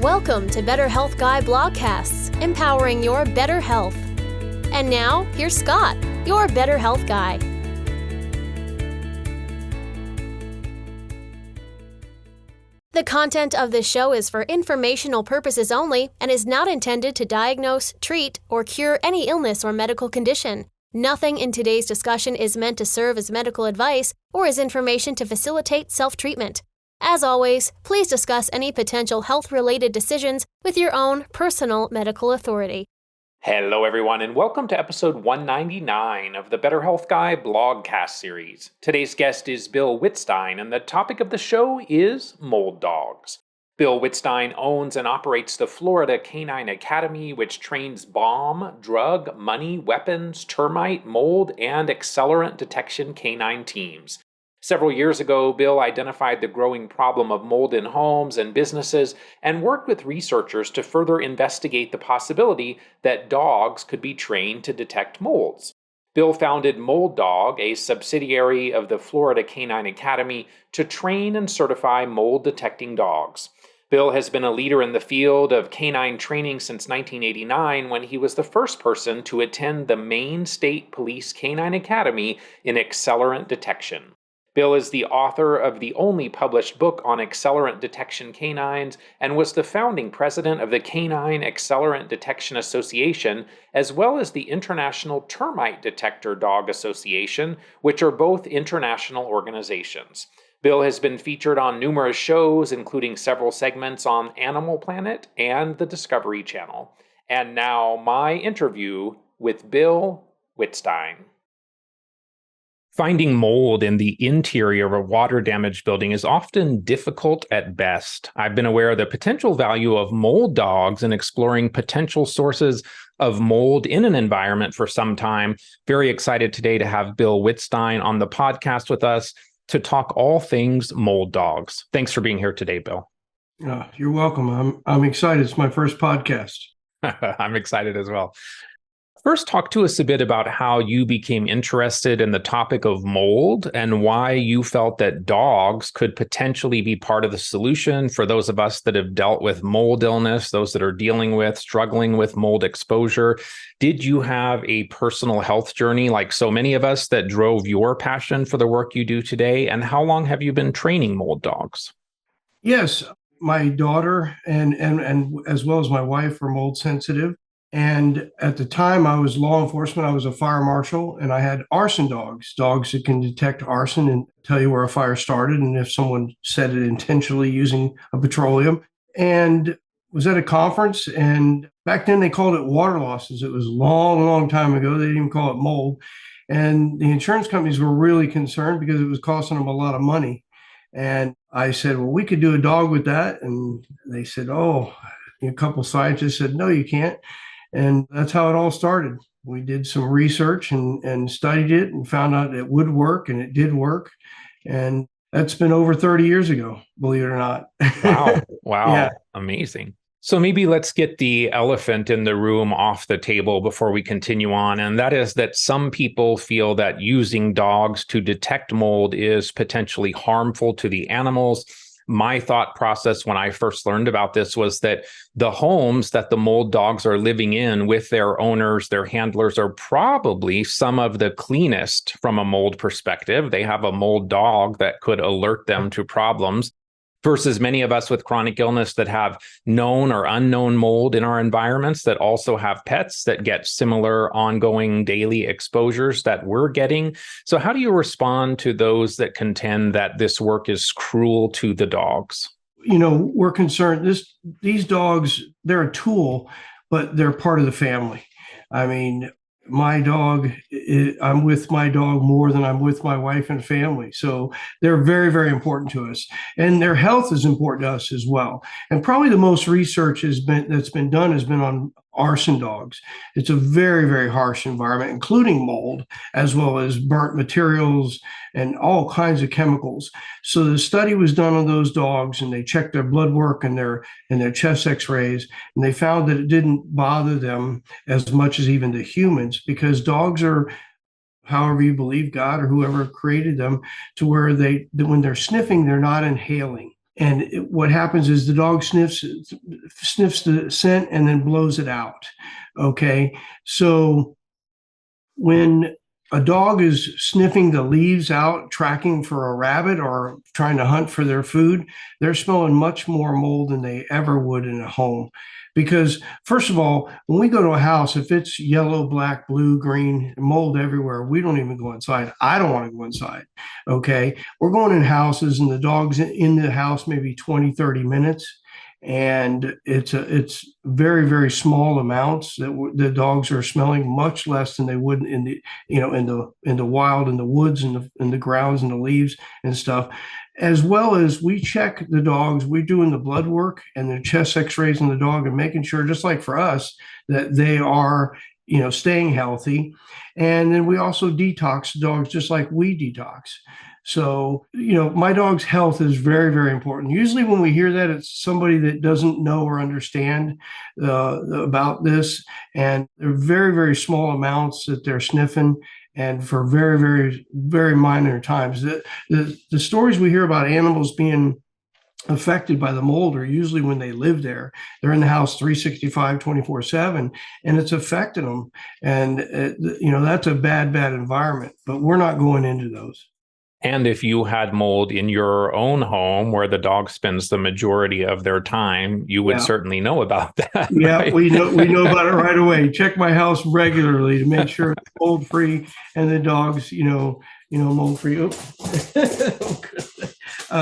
Welcome to Better Health Guy Blogcasts, empowering your better health. And now, here's Scott, your Better Health Guy. The content of this show is for informational purposes only and is not intended to diagnose, treat, or cure any illness or medical condition. Nothing in today's discussion is meant to serve as medical advice or as information to facilitate self-treatment. As always, please discuss any potential health-related decisions with your own personal medical authority. Hello everyone, and welcome to episode 199 of the Better Health Guy blogcast series. Today's guest is Bill Whitstine, and the topic of the show is mold dogs. Bill Whitstine owns and operates the Florida Canine Academy, which trains bomb, drug, money, weapons, termite, mold, and accelerant detection canine teams. Several years ago, Bill identified the growing problem of mold in homes and businesses and worked with researchers to further investigate the possibility that dogs could be trained to detect molds. Bill founded Mold Dog, a subsidiary of the Florida Canine Academy, to train and certify mold-detecting dogs. Bill has been a leader in the field of canine training since 1989 when he was the first person to attend the Maine State Police Canine Academy in accelerant detection. Bill is the author of the only published book on accelerant detection canines and was the founding president of the Canine Accelerant Detection Association, as well as the International Termite Detector Dog Association, which are both international organizations. Bill has been featured on numerous shows, including several segments on Animal Planet and the Discovery Channel. And now, my interview with Bill Whitstine. Finding mold in the interior of a water-damaged building is often difficult at best. I've been aware of the potential value of mold dogs and exploring potential sources of mold in an environment for some time. Very excited today to have Bill Whitstine on the podcast with us to talk all things mold dogs. Thanks for being here today, Bill. You're welcome. I'm excited. It's my first podcast. I'm excited as well. First, talk to us a bit about how you became interested in the topic of mold and why you felt that dogs could potentially be part of the solution for those of us that have dealt with mold illness, those that are struggling with mold exposure. Did you have a personal health journey like so many of us that drove your passion for the work you do today? And how long have you been training mold dogs? Yes, my daughter and as well as my wife are mold sensitive. And at the time I was law enforcement, I was a fire marshal, and I had arson dogs that can detect arson and tell you where a fire started and if someone set it intentionally using a petroleum. And was at a conference, and back then they called it water losses. It was a long, long time ago. They didn't even call it mold. And the insurance companies were really concerned because it was costing them a lot of money. And I said, well, we could do a dog with that. And they said, oh, a couple scientists said, no, you can't. And that's how it all started. We did some research and studied it and found out it would work, and it did work. And that's been over 30 years ago, believe it or not. Wow. Yeah. Amazing. So maybe let's get the elephant in the room off the table before we continue on. And that is that some people feel that using dogs to detect mold is potentially harmful to the animals. My thought process when I first learned about this was that the homes that the mold dogs are living in with their owners, their handlers, are probably some of the cleanest from a mold perspective. They have a mold dog that could alert them to problems, versus many of us with chronic illness that have known or unknown mold in our environments that also have pets that get similar ongoing daily exposures that we're getting. So how do you respond to those that contend that this work is cruel to the dogs? You know, we're concerned. These dogs, they're a tool, but they're part of the family. I mean, my dog, I'm with my dog more than I'm with my wife and family. So they're very, very important to us. And their health is important to us as well. And probably the most research that's been done has been on arson dogs. It's a very, very harsh environment, including mold, as well as burnt materials and all kinds of chemicals. So the study was done on those dogs, and they checked their blood work and their chest x-rays, and they found that it didn't bother them as much as even the humans, because dogs are, however you believe, God or whoever created them, to where when they're sniffing, they're not inhaling. what happens is the dog sniffs the scent and then blows it out. Okay. So when a dog is sniffing the leaves out, tracking for a rabbit or trying to hunt for their food, they're smelling much more mold than they ever would in a home. Because, first of all, when we go to a house, if it's yellow, black, blue, green, mold everywhere, we don't even go inside. I don't want to go inside. Okay. We're going in houses and the dog's in the house maybe 20, 30 minutes. And it's very, very small amounts that the dogs are smelling, much less than they would in the in the wild, in the woods, in the grounds and the leaves and stuff. As well as we check the dogs, we're doing the blood work and the chest X-rays on the dog and making sure, just like for us, that they are staying healthy. And then we also detox the dogs just like we detox. So, my dog's health is very, very important. Usually when we hear that, it's somebody that doesn't know or understand about this. And they're very, very small amounts that they're sniffing and for very, very, very minor times. The stories we hear about animals being affected by the mold are usually when they live there. They're in the house 365, 24/7, and it's affecting them. And, that's a bad, bad environment, but we're not going into those. And if you had mold in your own home where the dog spends the majority of their time, you would certainly know about that. Yeah, right? we know about it right away. Check my house regularly to make sure it's mold free and the dog's, mold free.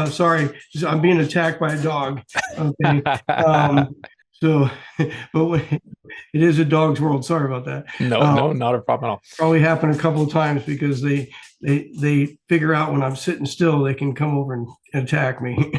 Sorry, I'm being attacked by a dog. Okay. So, but it is a dog's world. Sorry about that. No, not a problem at all. Probably happened a couple of times because they figure out when I'm sitting still, they can come over and attack me.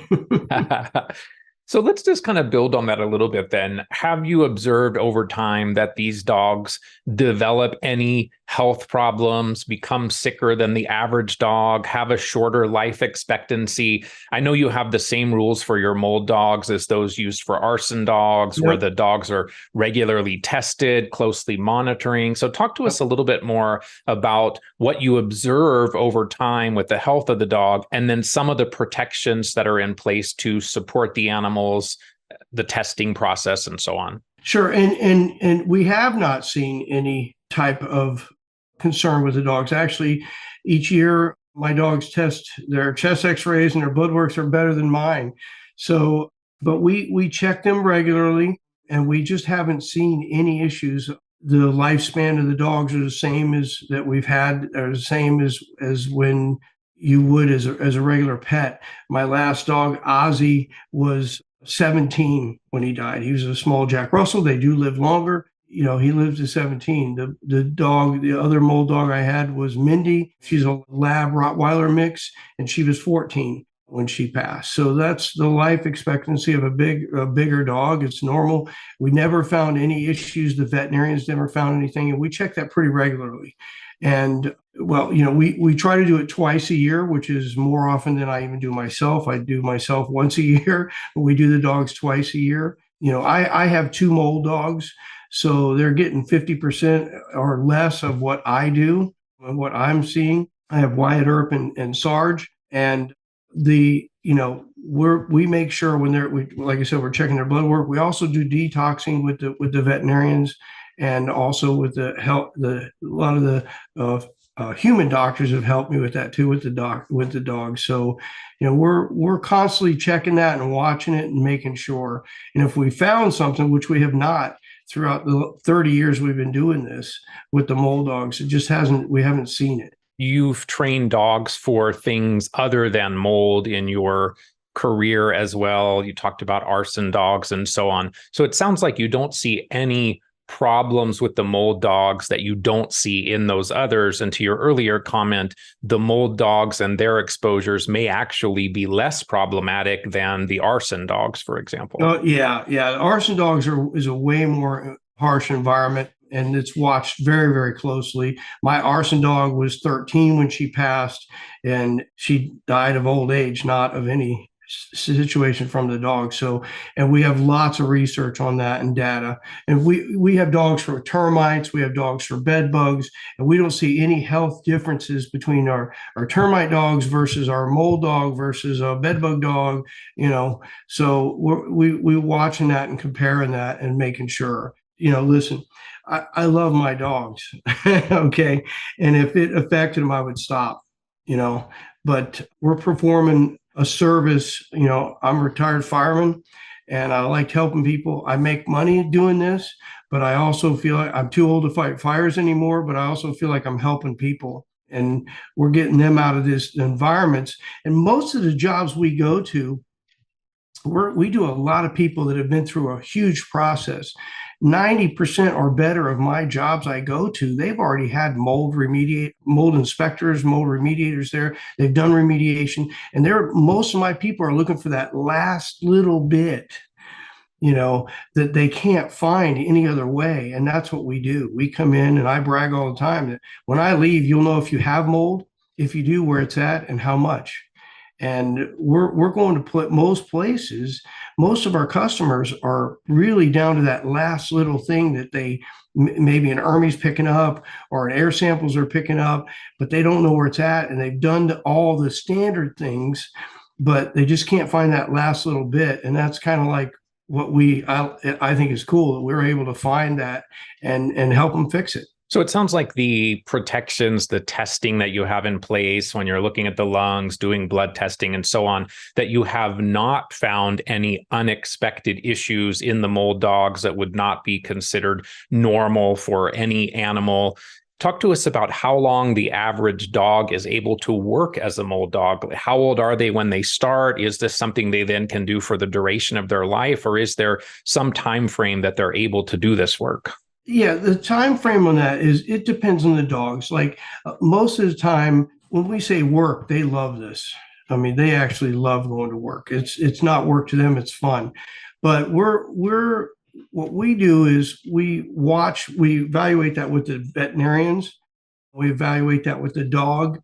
So let's just kind of build on that a little bit then. Have you observed over time that these dogs develop any health problems, become sicker than the average dog, have a shorter life expectancy? I know you have the same rules for your mold dogs as those used for arson dogs, where the dogs are regularly tested, closely monitoring. So talk to us a little bit more about what you observe over time with the health of the dog, and then some of the protections that are in place to support the animals, the testing process, and so on. Sure. And we have not seen any type of concern with the dogs. Actually, each year my dogs test their chest X-rays and their blood works are better than mine. So, but we check them regularly and we just haven't seen any issues. The lifespan of the dogs are the same as that we've had, are the same as when you would as a regular pet. My last dog, Ozzy, was 17 when he died. He was a small Jack Russell. They do live longer. He lived to 17. The other mold dog I had was Mindy. She's a Lab Rottweiler mix, and she was 14 when she passed. So that's the life expectancy of a bigger dog. It's normal. We never found any issues. The veterinarians never found anything, and we check that pretty regularly. And well, we try to do it twice a year, which is more often than I even do myself. I do myself once a year, but we do the dogs twice a year. I have 2 mold dogs, so they're getting 50% or less of what I do and what I'm seeing. I have Wyatt Earp and Sarge, and we make sure when like I said, we're checking their blood work. We also do detoxing with the veterinarians, and also with the help. A lot of the human doctors have helped me with that too, with the dog. So, we're constantly checking that and watching it and making sure. And if we found something, which we have not throughout the 30 years we've been doing this with the mold dogs, we haven't seen it. You've trained dogs for things other than mold in your career as well. You talked about arson dogs and so on. So it sounds like you don't see any problems with the mold dogs that you don't see in those others. And to your earlier comment, the mold dogs and their exposures may actually be less problematic than the arson dogs, for example. Yeah. The arson dogs is a way more harsh environment, and it's watched very, very closely. My arson dog was 13 when she passed, and she died of old age, not of any situation from the dog. So, and we have lots of research on that and data. And we have dogs for termites, we have dogs for bed bugs, and we don't see any health differences between our termite dogs versus our mold dog versus a bed bug dog. So we watching that and comparing that and making sure. Listen, I love my dogs, okay, and if it affected them, I would stop. But we're performing a service. I'm a retired fireman and I like helping people. I make money doing this, but I also feel like I'm too old to fight fires anymore, but I also feel like I'm helping people and we're getting them out of this environments. And most of the jobs we go to, we do a lot of people that have been through a huge process. 90% or better of my jobs I go to, they've already had mold inspectors, mold remediators there. They've done remediation, and most of my people are looking for that last little bit, that they can't find any other way. And that's what we do. We come in, and I brag all the time that when I leave, you'll know if you have mold, if you do, where it's at and how much. And we're going to put most places, most of our customers are really down to that last little thing that they maybe an Ermey's picking up or an air samples are picking up, but they don't know where it's at. And they've done all the standard things, but they just can't find that last little bit. And that's kind of like what I think is cool that we're able to find that and help them fix it. So it sounds like the protections, the testing that you have in place when you're looking at the lungs, doing blood testing and so on, that you have not found any unexpected issues in the mold dogs that would not be considered normal for any animal. Talk to us about how long the average dog is able to work as a mold dog. How old are they when they start? Is this something they then can do for the duration of their life, or is there some time frame that they're able to do this work? Yeah, the time frame on that is it depends on the dogs. Like most of the time, when we say work, they love this. I mean, they actually love going to work. It's not work to them; it's fun. But we're what we do is we evaluate that with the veterinarians. We evaluate that with the dog.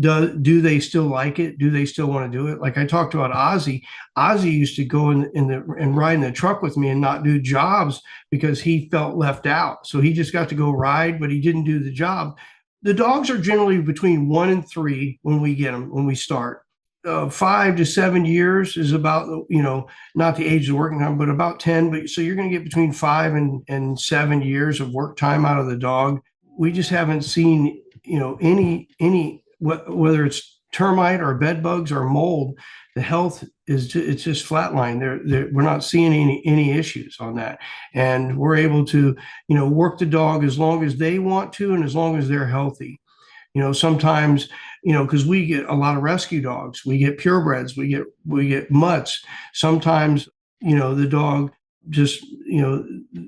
Do they still like it? Do they still want to do it? Like I talked about Ozzy. Ozzy used to go and ride in the truck with me and not do jobs because he felt left out. So he just got to go ride, but he didn't do the job. The dogs are generally between 1 and 3 when we get them, when we start. 5 to 7 years is about, not the age of working time, but about 10. But so you're going to get between 5 and 7 years of work time out of the dog. We just haven't seen, any whether it's termite or bed bugs or mold. The health it's just flatline. We're not seeing any issues on that, and we're able to work the dog as long as they want to and as long as they're healthy. Sometimes because we get a lot of rescue dogs, we get purebreds, we get mutts. Sometimes the dog just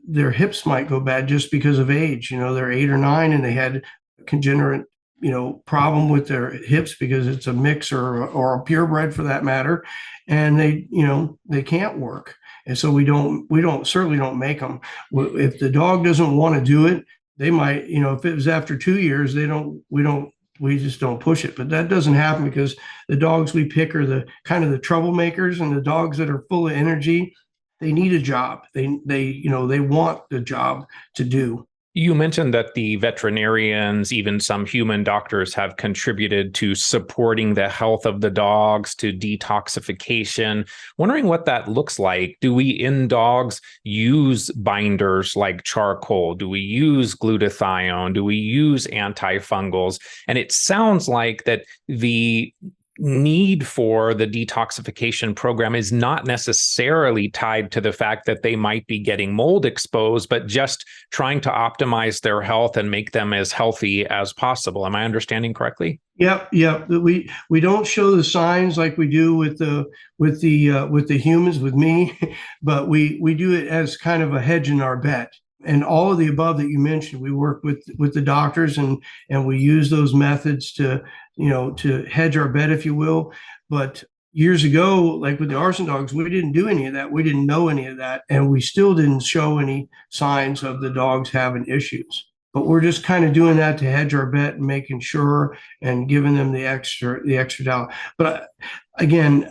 their hips might go bad just because of age. They're 8 or 9 and they had congenital problem with their hips because it's a mix or a purebred for that matter, and they can't work. And so we certainly don't make them. If the dog doesn't want to do it, they might, if it was after 2 years, we just don't push it. But that doesn't happen because the dogs we pick are the kind of the troublemakers, and the dogs that are full of energy. They need a job. They want the job to do. You mentioned that the veterinarians, even some human doctors, have contributed to supporting the health of the dogs, to detoxification. Wondering what that looks like. Do we, in dogs, use binders like charcoal? Do we use glutathione? Do we use antifungals? And it sounds like that the need for the detoxification program is not necessarily tied to the fact that they might be getting mold exposed, but just trying to optimize their health and make them as healthy as possible. Am I understanding correctly? Yep. We don't show the signs like we do with the humans, with me, but we do it as kind of a hedge in our bet. And all of the above that you mentioned, we work with the doctors and we use those methods to hedge our bet, if you will. But years ago, like with the arson dogs, we didn't do any of that. We didn't know any of that. And we still didn't show any signs of the dogs having issues. But we're just kind of doing that to hedge our bet and making sure and giving them the extra dollar. But again,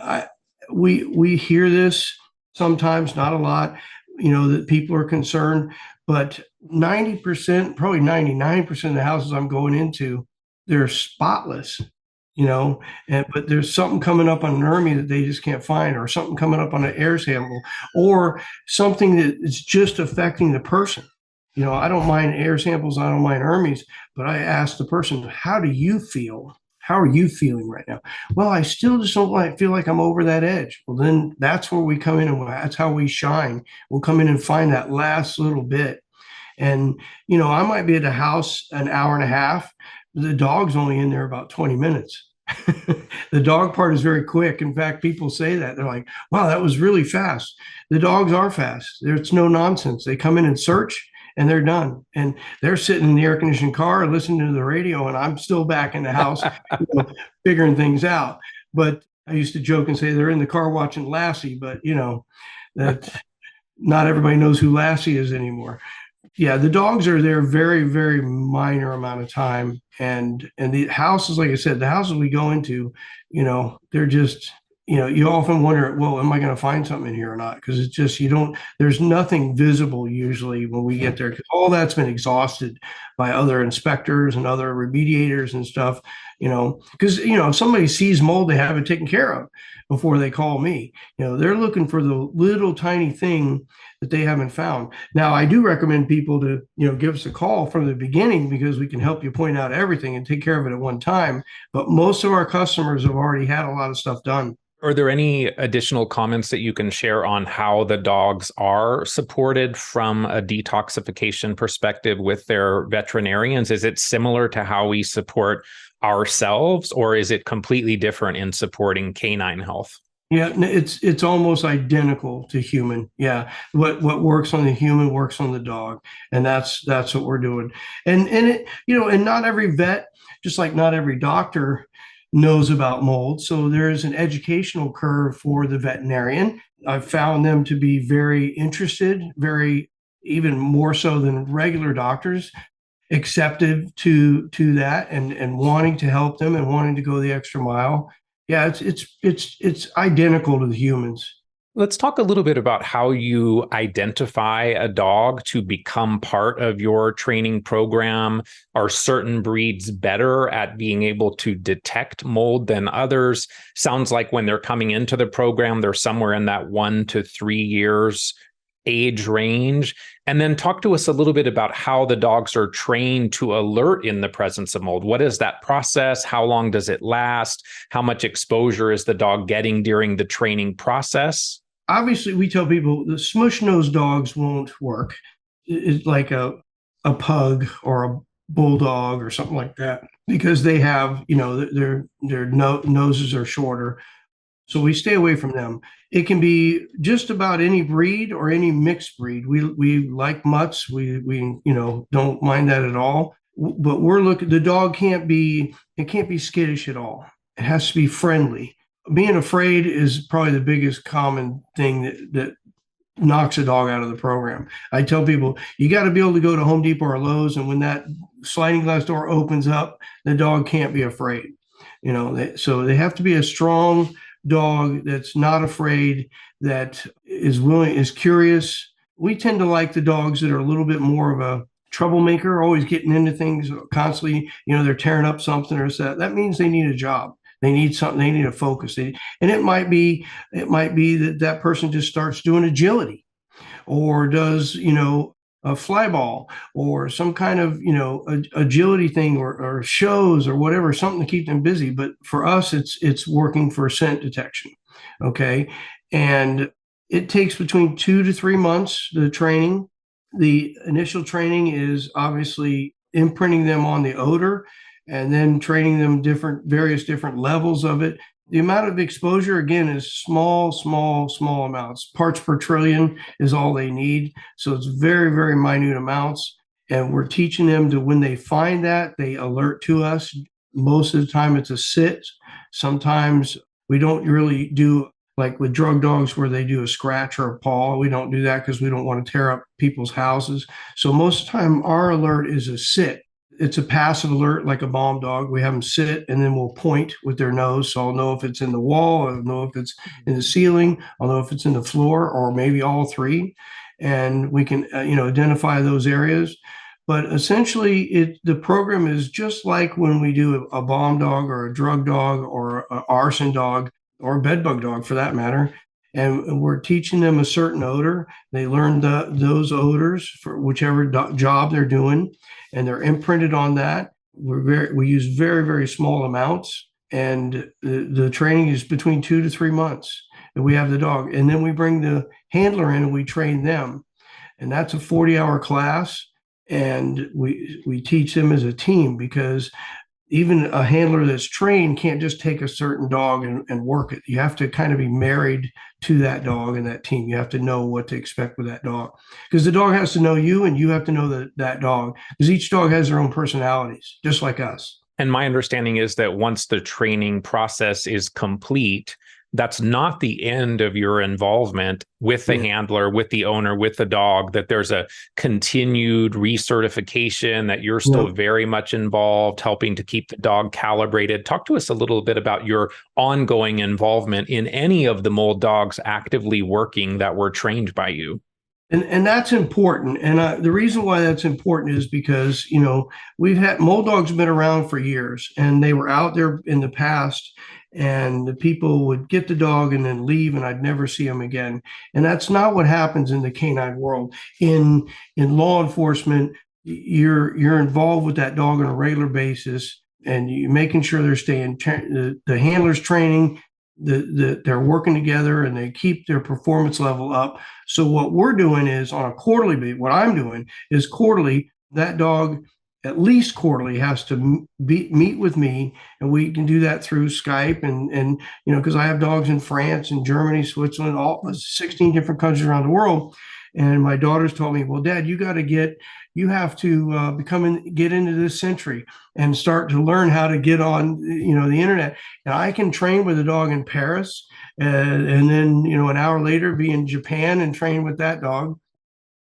we hear this sometimes, not a lot, that people are concerned, but 90%, probably 99% of the houses I'm going into, they're spotless, but there's something coming up on an ERMI that they just can't find, or something coming up on an air sample, or something that is just affecting the person. I don't mind air samples, I don't mind ERMIs, but I ask the person, how do you feel? How are you feeling right now? Well, I still just don't feel like I'm over that edge. Well, then that's where we come in, and that's how we shine. We'll come in and find that last little bit. And, I might be at a house an hour and a half. The dog's only in there about 20 minutes. The dog part is very quick. In fact, people say that. They're like, wow, that was really fast. The dogs are fast. There's no nonsense. They come in and search, and they're done. And they're sitting in the air conditioned car listening to the radio, and I'm still back in the house figuring things out. But I used to joke and say they're in the car watching Lassie, but that not everybody knows who Lassie is anymore. Yeah, the dogs are there very, very minor amount of time. And the houses, like I said, the houses we go into, they're just, you often wonder, well, am I going to find something in here or not? Because it's just, there's nothing visible usually when we get there, because all that's been exhausted by other inspectors and other remediators and stuff, because, if somebody sees mold, they have it taken care of before they call me. They're looking for the little tiny thing that they haven't found. Now, I do recommend people to, give us a call from the beginning, because we can help you point out everything and take care of it at one time. But most of our customers have already had a lot of stuff done. Are there any additional comments that you can share on how the dogs are supported from a detoxification perspective with their veterinarians? Is it similar to how we support ourselves, or is it completely different in supporting canine health? Yeah, it's almost identical to human. Yeah, what works on the human works on the dog, and that's what we're doing. And it, and not every vet, just like not every doctor, knows about mold. So there is an educational curve for the veterinarian. I've found them to be very interested, very, even more so than regular doctors, accepted to that, and wanting to help them and wanting to go the extra mile. Yeah, it's identical to the humans. Let's talk a little bit about how you identify a dog to become part of your training program. Are certain breeds better at being able to detect mold than others? Sounds like when they're coming into the program, they're somewhere in that 1 to 3 years age range. And then talk to us a little bit about how the dogs are trained to alert in the presence of mold. What is that process? How long does it last? How much exposure is the dog getting during the training process? Obviously, we tell people the smush-nosed dogs won't work. It's like a pug or a bulldog or something like that, because they have, their noses are shorter. So we stay away from them. It can be just about any breed or any mixed breed. We like mutts. We don't mind that at all. But the dog can't be skittish at all. It has to be friendly. Being afraid is probably the biggest common thing that knocks a dog out of the program. I tell people, you got to be able to go to Home Depot or Lowe's, and when that sliding glass door opens up, the dog can't be afraid. So they have to be a strong dog that's not afraid, that is willing, is curious. We tend to like the dogs that are a little bit more of a troublemaker, always getting into things constantly. They're tearing up something or that. That means they need a job. They need something. They need a focus. And it might be that person just starts doing agility, or does a fly ball, or some kind of agility thing, or shows or whatever, something to keep them busy. But for us, it's working for scent detection. Okay, and it takes between 2 to 3 months, the training. The initial training is obviously imprinting them on the odor, and then training them various different levels of it. The amount of exposure, again, is small amounts. Parts per trillion is all they need. So it's very, very minute amounts. And we're teaching them to, when they find that, they alert to us. Most of the time it's a sit. Sometimes we don't really do, like with drug dogs, where they do a scratch or a paw. We don't do that because we don't want to tear up people's houses. So most of the time our alert is a sit. It's a passive alert like a bomb dog. We have them sit and then we'll point with their nose. So I'll know if it's in the wall, I'll know if it's in the ceiling, I'll know if it's in the floor, or maybe all three. And we can, identify those areas. But essentially, the program is just like when we do a bomb dog or a drug dog or an arson dog or a bedbug dog for that matter. And we're teaching them a certain odor. They learn those odors for whichever job they're doing, and they're imprinted on that. We use very, very small amounts, and the training is between 2 to 3 months. And we have the dog, and then we bring the handler in and we train them, and that's a 40-hour class. And we teach them as a team, because even a handler that's trained can't just take a certain dog and work it. You have to kind of be married to that dog and that team. You have to know what to expect with that dog, because the dog has to know you and you have to know that dog, because each dog has their own personalities, just like us. And my understanding is that once the training process is complete, that's not the end of your involvement with the handler, with the owner, with the dog, that there's a continued recertification, that you're still very much involved, helping to keep the dog calibrated. Talk to us a little bit about your ongoing involvement in any of the mold dogs actively working that were trained by you. And that's important. And the reason why that's important is because, we've had mold dogs have been around for years, and they were out there in the past, and the people would get the dog and then leave, and I'd never see them again. And that's not what happens in the canine world. In law enforcement, you're involved with that dog on a regular basis, and you're making sure they're staying, the handler's training, they're working together, and they keep their performance level up. So what we're doing is on a quarterly basis, what I'm doing is quarterly, that dog at least quarterly has to meet with me, and we can do that through Skype, and because I have dogs in France and Germany, Switzerland, all 16 different countries around the world. And my daughters told me, well, Dad, you have to get into this century and start to learn how to get on, the internet. And I can train with a dog in Paris, and then, an hour later be in Japan and train with that dog.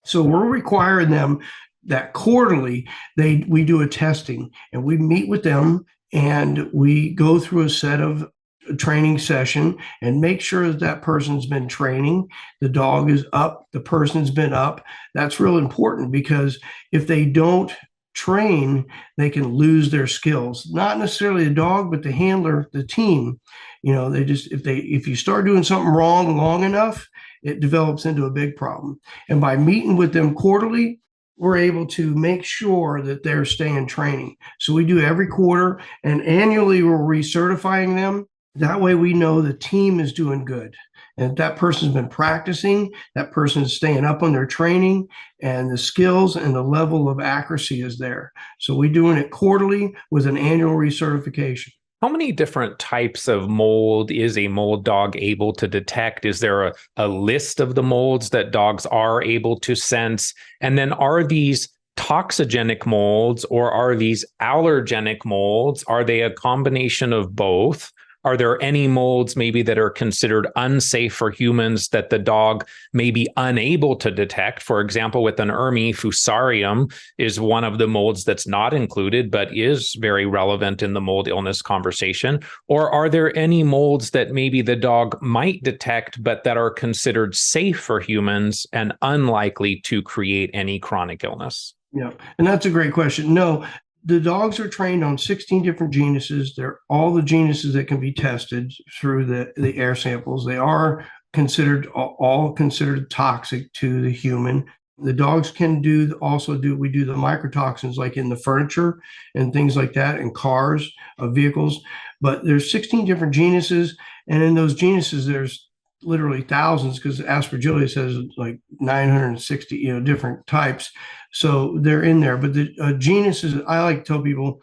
So we're requiring them that quarterly we do a testing, and we meet with them, and we go through a set of training session and make sure that person's been training, the dog is up, the person's been up. That's real important, because if they don't train, they can lose their skills. Not necessarily the dog, but the handler, the team. If you start doing something wrong long enough, it develops into a big problem. And by meeting with them quarterly, we're able to make sure that they're staying training. So we do every quarter, and annually we're recertifying them. That way we know the team is doing good. And if that person's been practicing, that person is staying up on their training, and the skills and the level of accuracy is there. So we're doing it quarterly with an annual recertification. How many different types of mold is a mold dog able to detect? Is there a list of the molds that dogs are able to sense? And then are these toxigenic molds, or are these allergenic molds? Are they a combination of both? Are there any molds maybe that are considered unsafe for humans that the dog may be unable to detect? For example, with an Ermi, Fusarium is one of the molds that's not included, but is very relevant in the mold illness conversation. Or are there any molds that maybe the dog might detect, but that are considered safe for humans and unlikely to create any chronic illness? Yeah, and that's a great question. No, the dogs are trained on 16 different genuses. They're all the genuses that can be tested through the air samples. They are all considered toxic to the human. The dogs can we do the microtoxins like in the furniture and things like that, in cars, vehicles. But there's 16 different genuses, and in those genuses, there's literally thousands, because Aspergillus has like 960 different types, so they're in there. But the genus is, I like to tell people,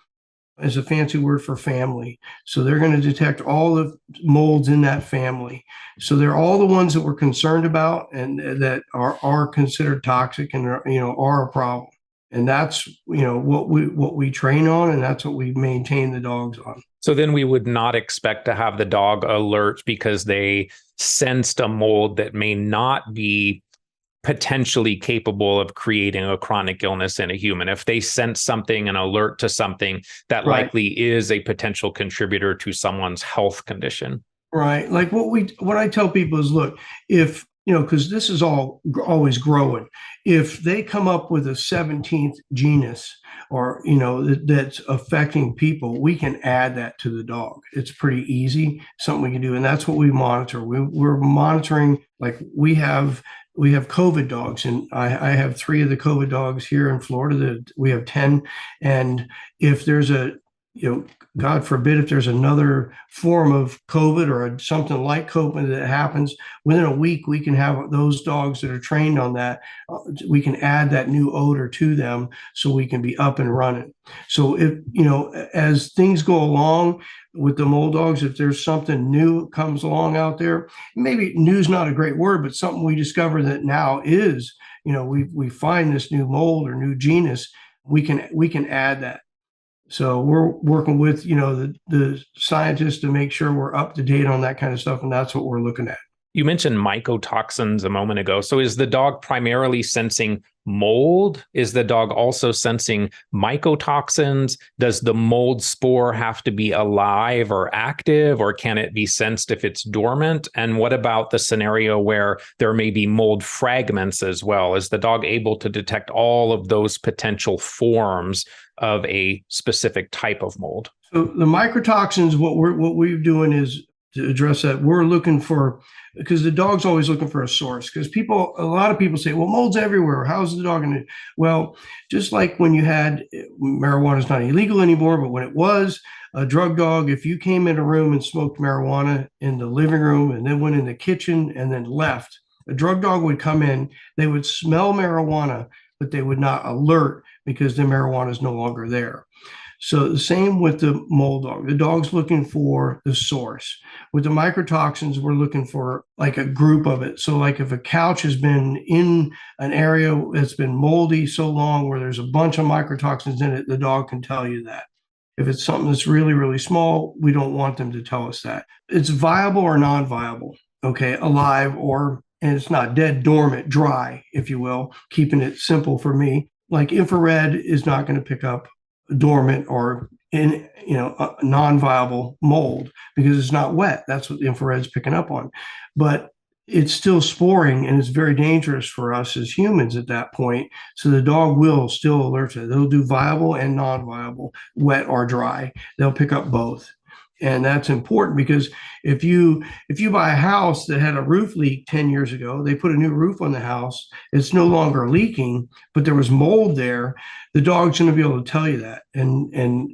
is a fancy word for family. So they're going to detect all the molds in that family. So they're all the ones that we're concerned about and that are considered toxic and are a problem. And that's what we train on, and that's what we maintain the dogs on. So then we would not expect to have the dog alert because they sensed a mold that may not be potentially capable of creating a chronic illness in a human. If they sense something and alert to something, that Right. likely is a potential contributor to someone's health condition. Right. Like what I tell people is, look, if, because this is always growing. If they come up with a 17th genus or, that's affecting people, we can add that to the dog. It's pretty easy, something we can do. And that's what we monitor. We're monitoring, like we have COVID dogs, and I have 3 of the COVID dogs here in Florida. That we have 10. And if there's God forbid, if there's another form of COVID or something like COVID that happens, within a week, we can have those dogs that are trained on that. We can add that new odor to them so we can be up and running. So if, as things go along with the mold dogs, if there's something new comes along out there, maybe new's not a great word, but something we discover that now is, we find this new mold or new genus, we can add that. So we're working with, the scientists to make sure we're up to date on that kind of stuff. And that's what we're looking at. You mentioned mycotoxins a moment ago. So is the dog primarily sensing mold? Is the dog also sensing mycotoxins? Does the mold spore have to be alive or active, or can it be sensed if it's dormant? And what about the scenario where there may be mold fragments as well? Is the dog able to detect all of those potential forms of a specific type of mold? So the mycotoxins, what we're doing is to address that. We're looking for, because the dog's always looking for a source, because a lot of people say, well, mold's everywhere. How's the dog going to? Well, just like when you had, marijuana is not illegal anymore, but when it was a drug dog, if you came in a room and smoked marijuana in the living room and then went in the kitchen and then left, a drug dog would come in, they would smell marijuana, but they would not alert because the marijuana is no longer there. So the same with the mold dog. The dog's looking for the source. With the mycotoxins, we're looking for like a group of it. So like if a couch has been in an area that's been moldy so long where there's a bunch of mycotoxins in it, the dog can tell you that. If it's something that's really, really small, we don't want them to tell us that. It's viable or non-viable, okay, alive and it's not dead, dormant, dry, if you will, keeping it simple for me. Like infrared is not going to pick up dormant or a non-viable mold because it's not wet. That's what the infrared's picking up on. But it's still sporing, and it's very dangerous for us as humans at that point. So the dog will still alert to it. They'll do viable and non-viable, wet or dry. They'll pick up both. And that's important because if you buy a house that had a roof leak 10 years ago, they put a new roof on the house, it's no longer leaking, but there was mold there, the dog's going to be able to tell you that. And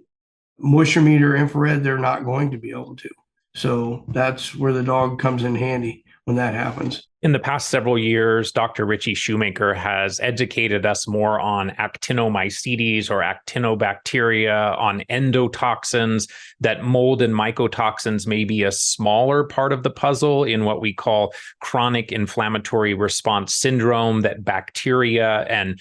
moisture meter, infrared, they're not going to be able to. So that's where the dog comes in handy when that happens. In the past several years, Dr. Richie Shoemaker has educated us more on actinomycetes or actinobacteria, on endotoxins, that mold and mycotoxins may be a smaller part of the puzzle in what we call chronic inflammatory response syndrome, that bacteria and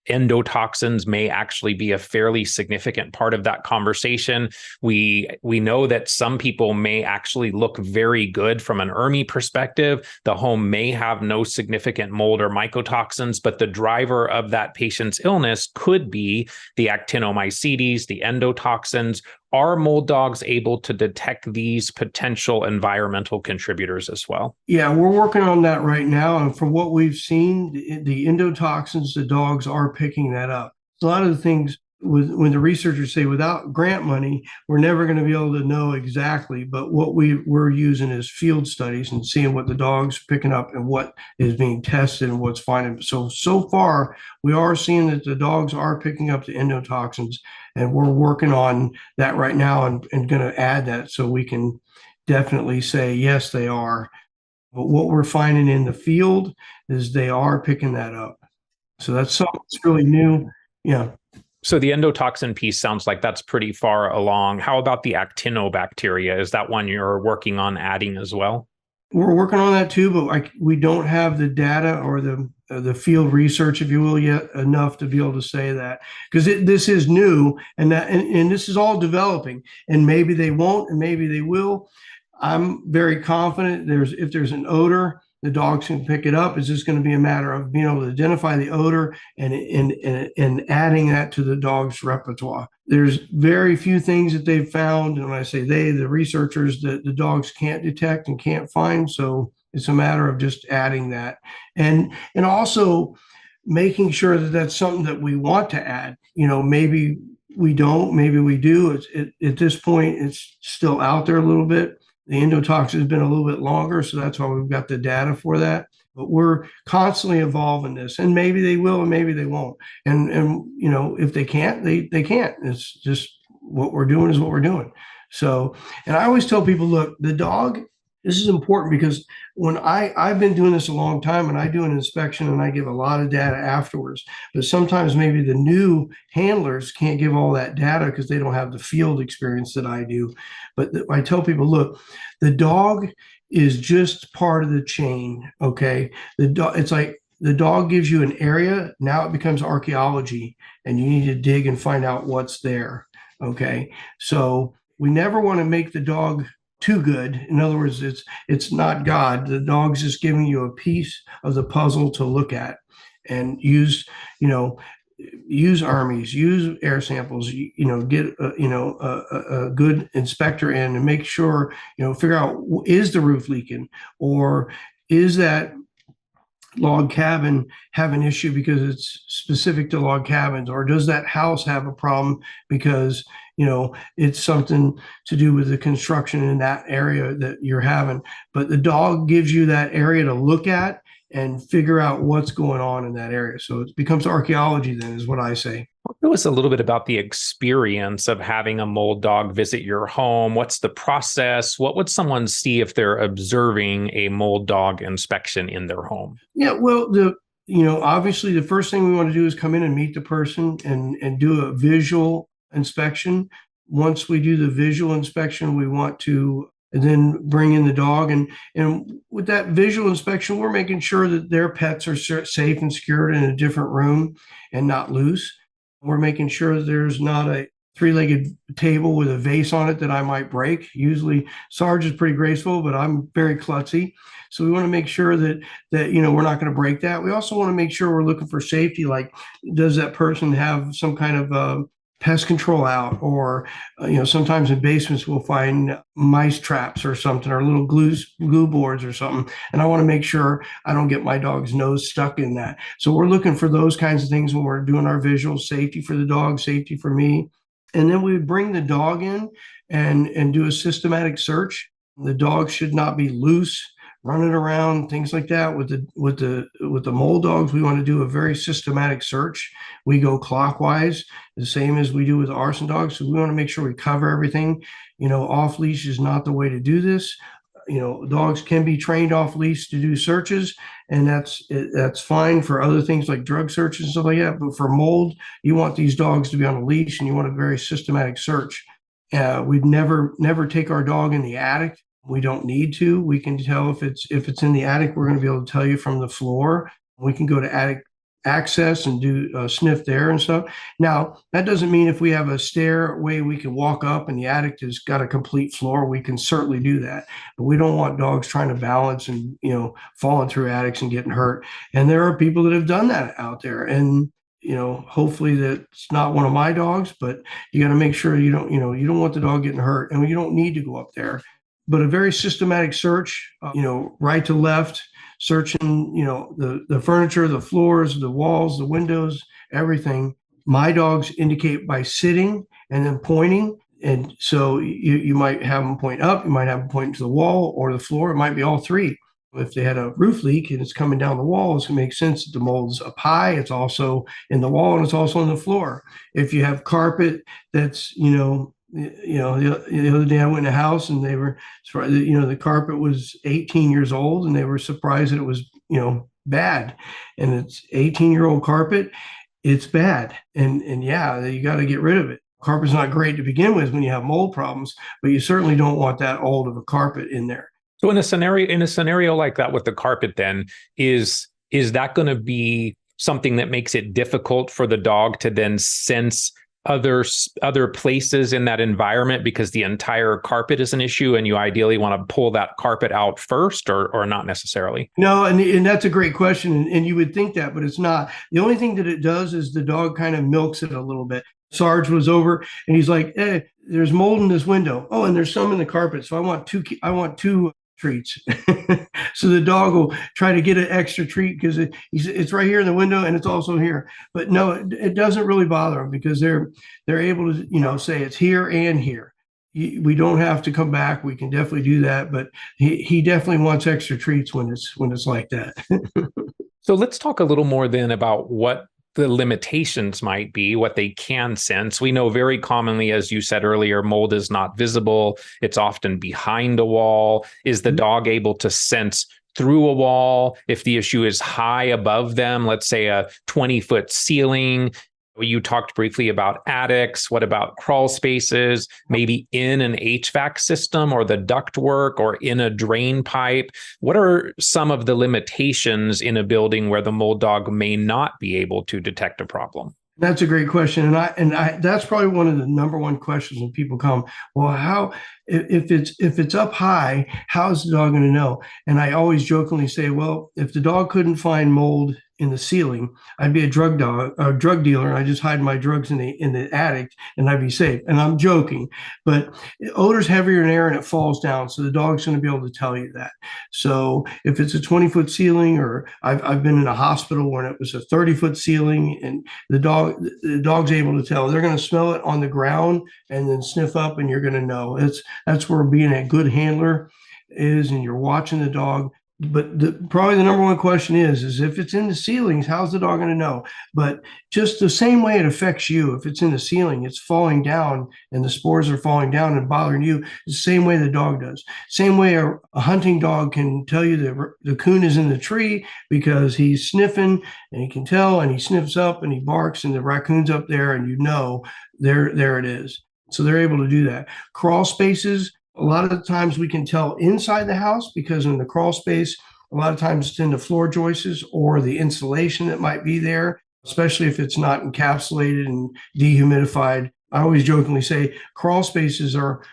endotoxins may actually be a fairly significant part of that conversation. We know that some people may actually look very good from an ERMI perspective. The home may have no significant mold or mycotoxins, but the driver of that patient's illness could be the actinomycetes, the endotoxins. Are mold dogs able to detect these potential environmental contributors as well? Yeah, we're working on that right now. And from what we've seen, the endotoxins, the dogs are picking that up. A lot of the things when the researchers say without grant money, we're never going to be able to know exactly. But what we're using is field studies and seeing what the dog's picking up and what is being tested and what's finding. So far, we are seeing that the dogs are picking up the endotoxins, and we're working on that right now and going to add that so we can definitely say, yes, they are. But what we're finding in the field is they are picking that up. So that's something that's really new. Yeah. So the endotoxin piece sounds like that's pretty far along. How about the actinobacteria? Is that one you're working on adding as well? We're working on that too, but we don't have the data or the field research, if you will, yet enough to be able to say that, because this is new and this is all developing, and maybe they won't and maybe they will. I'm very confident if there's an odor The dogs can pick it up. It's just going to be a matter of being able to identify the odor and adding that to the dog's repertoire. There's very few things that they've found, and when I say they, the researchers, that the dogs can't detect and can't find. So it's a matter of just adding that, and also making sure that that's something that we want to add. Maybe we don't, maybe we do. At this point, it's still out there a little bit. The endotoxin has been a little bit longer, so that's why we've got the data for that. But we're constantly evolving this, and maybe they will, and maybe they won't. And if they can't, they can't. It's just what we're doing is what we're doing. So, and I always tell people, look, the dog. This is important because when I've been doing this a long time, and I do an inspection and I give a lot of data afterwards, but sometimes maybe the new handlers can't give all that data because they don't have the field experience that I do. But I tell people, look, the dog is just part of the chain. Okay. It's like the dog gives you an area. Now it becomes archaeology, and you need to dig and find out what's there. Okay. So we never want to make the dog too good. In other words, it's not God. The dog's just giving you a piece of the puzzle to look at, and use armies, use air samples, get a good inspector in and make sure, figure out, is the roof leaking, or is that log cabin have an issue because it's specific to log cabins, or does that house have a problem because it's something to do with the construction in that area that you're having. But the dog gives you that area to look at and figure out what's going on in that area. So it becomes archaeology then, is what I say. Tell us a little bit about the experience of having a mold dog visit your home. What's the process? What would someone see if they're observing a mold dog inspection in their home? Yeah, well, obviously the first thing we want to do is come in and meet the person and do a visual inspection. Once we do the visual inspection, we want to then bring in the dog. And with that visual inspection, we're making sure that their pets are safe and secured in a different room and not loose. We're making sure that there's not a three-legged table with a vase on it that I might break. Usually Sarge is pretty graceful, but I'm very klutzy. So we want to make sure that we're not going to break that. We also want to make sure we're looking for safety. Like, does that person have some kind of pest control out, or sometimes in basements we'll find mice traps or something, or little glue boards or something, and I want to make sure I don't get my dog's nose stuck in that. So we're looking for those kinds of things when we're doing our visual. Safety for the dog, safety for me. And then we would bring the dog in and do a systematic search. The dog should not be loose, running around, things like that. With the mold dogs, we want to do a very systematic search. We go clockwise, the same as we do with arson dogs. So we want to make sure we cover everything. Off leash is not the way to do this. Dogs can be trained off leash to do searches, and that's fine for other things like drug searches and stuff like that. But for mold, you want these dogs to be on a leash, and you want a very systematic search. We'd never take our dog in the attic. We don't need to. We can tell if it's in the attic. We're going to be able to tell you from the floor. We can go to attic access and do a sniff there and stuff. Now, that doesn't mean if we have a stairway we can walk up and the attic has got a complete floor, we can certainly do that. But we don't want dogs trying to balance and falling through attics and getting hurt. And there are people that have done that out there. And hopefully that's not one of my dogs, but you got to make sure you don't want the dog getting hurt, and you don't need to go up there. But a very systematic search, right to left, searching, the furniture, the floors, the walls, the windows, everything. My dogs indicate by sitting and then pointing. And so you might have them point up, you might have them point to the wall or the floor. It might be all three. If they had a roof leak and it's coming down the wall, it's going to make sense that the mold's up high. It's also in the wall, and it's also on the floor. If you have carpet that's, the other day I went in a house and they were, the carpet was 18 years old, and they were surprised that it was, bad. And it's 18-year-old carpet. It's bad. And yeah, you got to get rid of it. Carpet's not great to begin with when you have mold problems, but you certainly don't want that old of a carpet in there. So in a scenario like that with the carpet, then is that going to be something that makes it difficult for the dog to then sense other places in that environment because the entire carpet is an issue and you ideally want to pull that carpet out first, or not necessarily? No, and that's a great question. And you would think that, but it's not. The only thing that it does is the dog kind of milks it a little bit. Sarge was over and he's like, hey, there's mold in this window. Oh, and there's some in the carpet. So I want two treats. So the dog will try to get an extra treat because it's right here in the window and it's also here. But no, it doesn't really bother them because they're able to, say it's here and here. We don't have to come back. We can definitely do that, but he definitely wants extra treats when it's like that. So let's talk a little more then about what the limitations might be, what they can sense. We know very commonly, as you said earlier, mold is not visible. It's often behind a wall. Is the dog able to sense through a wall? If the issue is high above them, let's say a 20-foot ceiling. You talked briefly about attics. What about crawl spaces, maybe in an HVAC system or the ductwork or in a drain pipe? What are some of the limitations in a building where the mold dog may not be able to detect a problem? That's a great question. And I that's probably one of the number one questions when people come, well, how, if it's up high, how's the dog going to know? And I always jokingly say, well, if the dog couldn't find mold in the ceiling, I'd be a drug dealer, and I just hide my drugs in the attic, and I'd be safe. And I'm joking, but odor's heavier in air and it falls down, so the dog's going to be able to tell you that. So if it's a 20-foot ceiling, or I've been in a hospital when it was a 30-foot ceiling, and the dog's able to tell. They're going to smell it on the ground and then sniff up, and you're going to know. That's where being a good handler is, and you're watching the dog. But probably the number one question is if it's in the ceilings, how's the dog going to know? But just the same way it affects you, if it's in the ceiling, it's falling down and the spores are falling down and bothering you, the same way the dog does. Same way a hunting dog can tell you that the coon is in the tree because he's sniffing and he can tell, and he sniffs up and he barks and the raccoon's up there, and there it is. So they're able to do that. Crawl spaces, a lot of the times we can tell inside the house because in the crawl space, a lot of times it's in the floor joists or the insulation that might be there, especially if it's not encapsulated and dehumidified. I always jokingly say crawl spaces are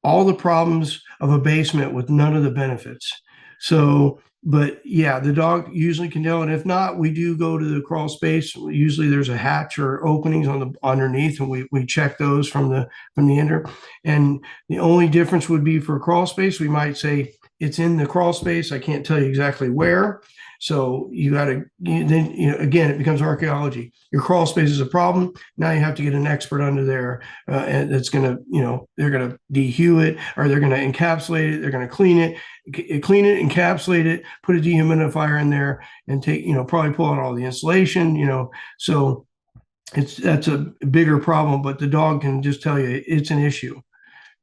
all the problems of a basement with none of the benefits. So, but yeah, the dog usually can tell. And if not, we do go to the crawl space. Usually there's a hatch or openings underneath, and we check those from the ender. And the only difference would be for a crawl space, we might say it's in the crawl space. I can't tell you exactly where. So again, it becomes archaeology. Your crawl space is a problem. Now you have to get an expert under there, and it's going to, they're going to dehue it, or they're going to encapsulate it. They're going to clean it, encapsulate it, put a dehumidifier in there, and probably pull out all the insulation, So that's a bigger problem, but the dog can just tell you it's an issue.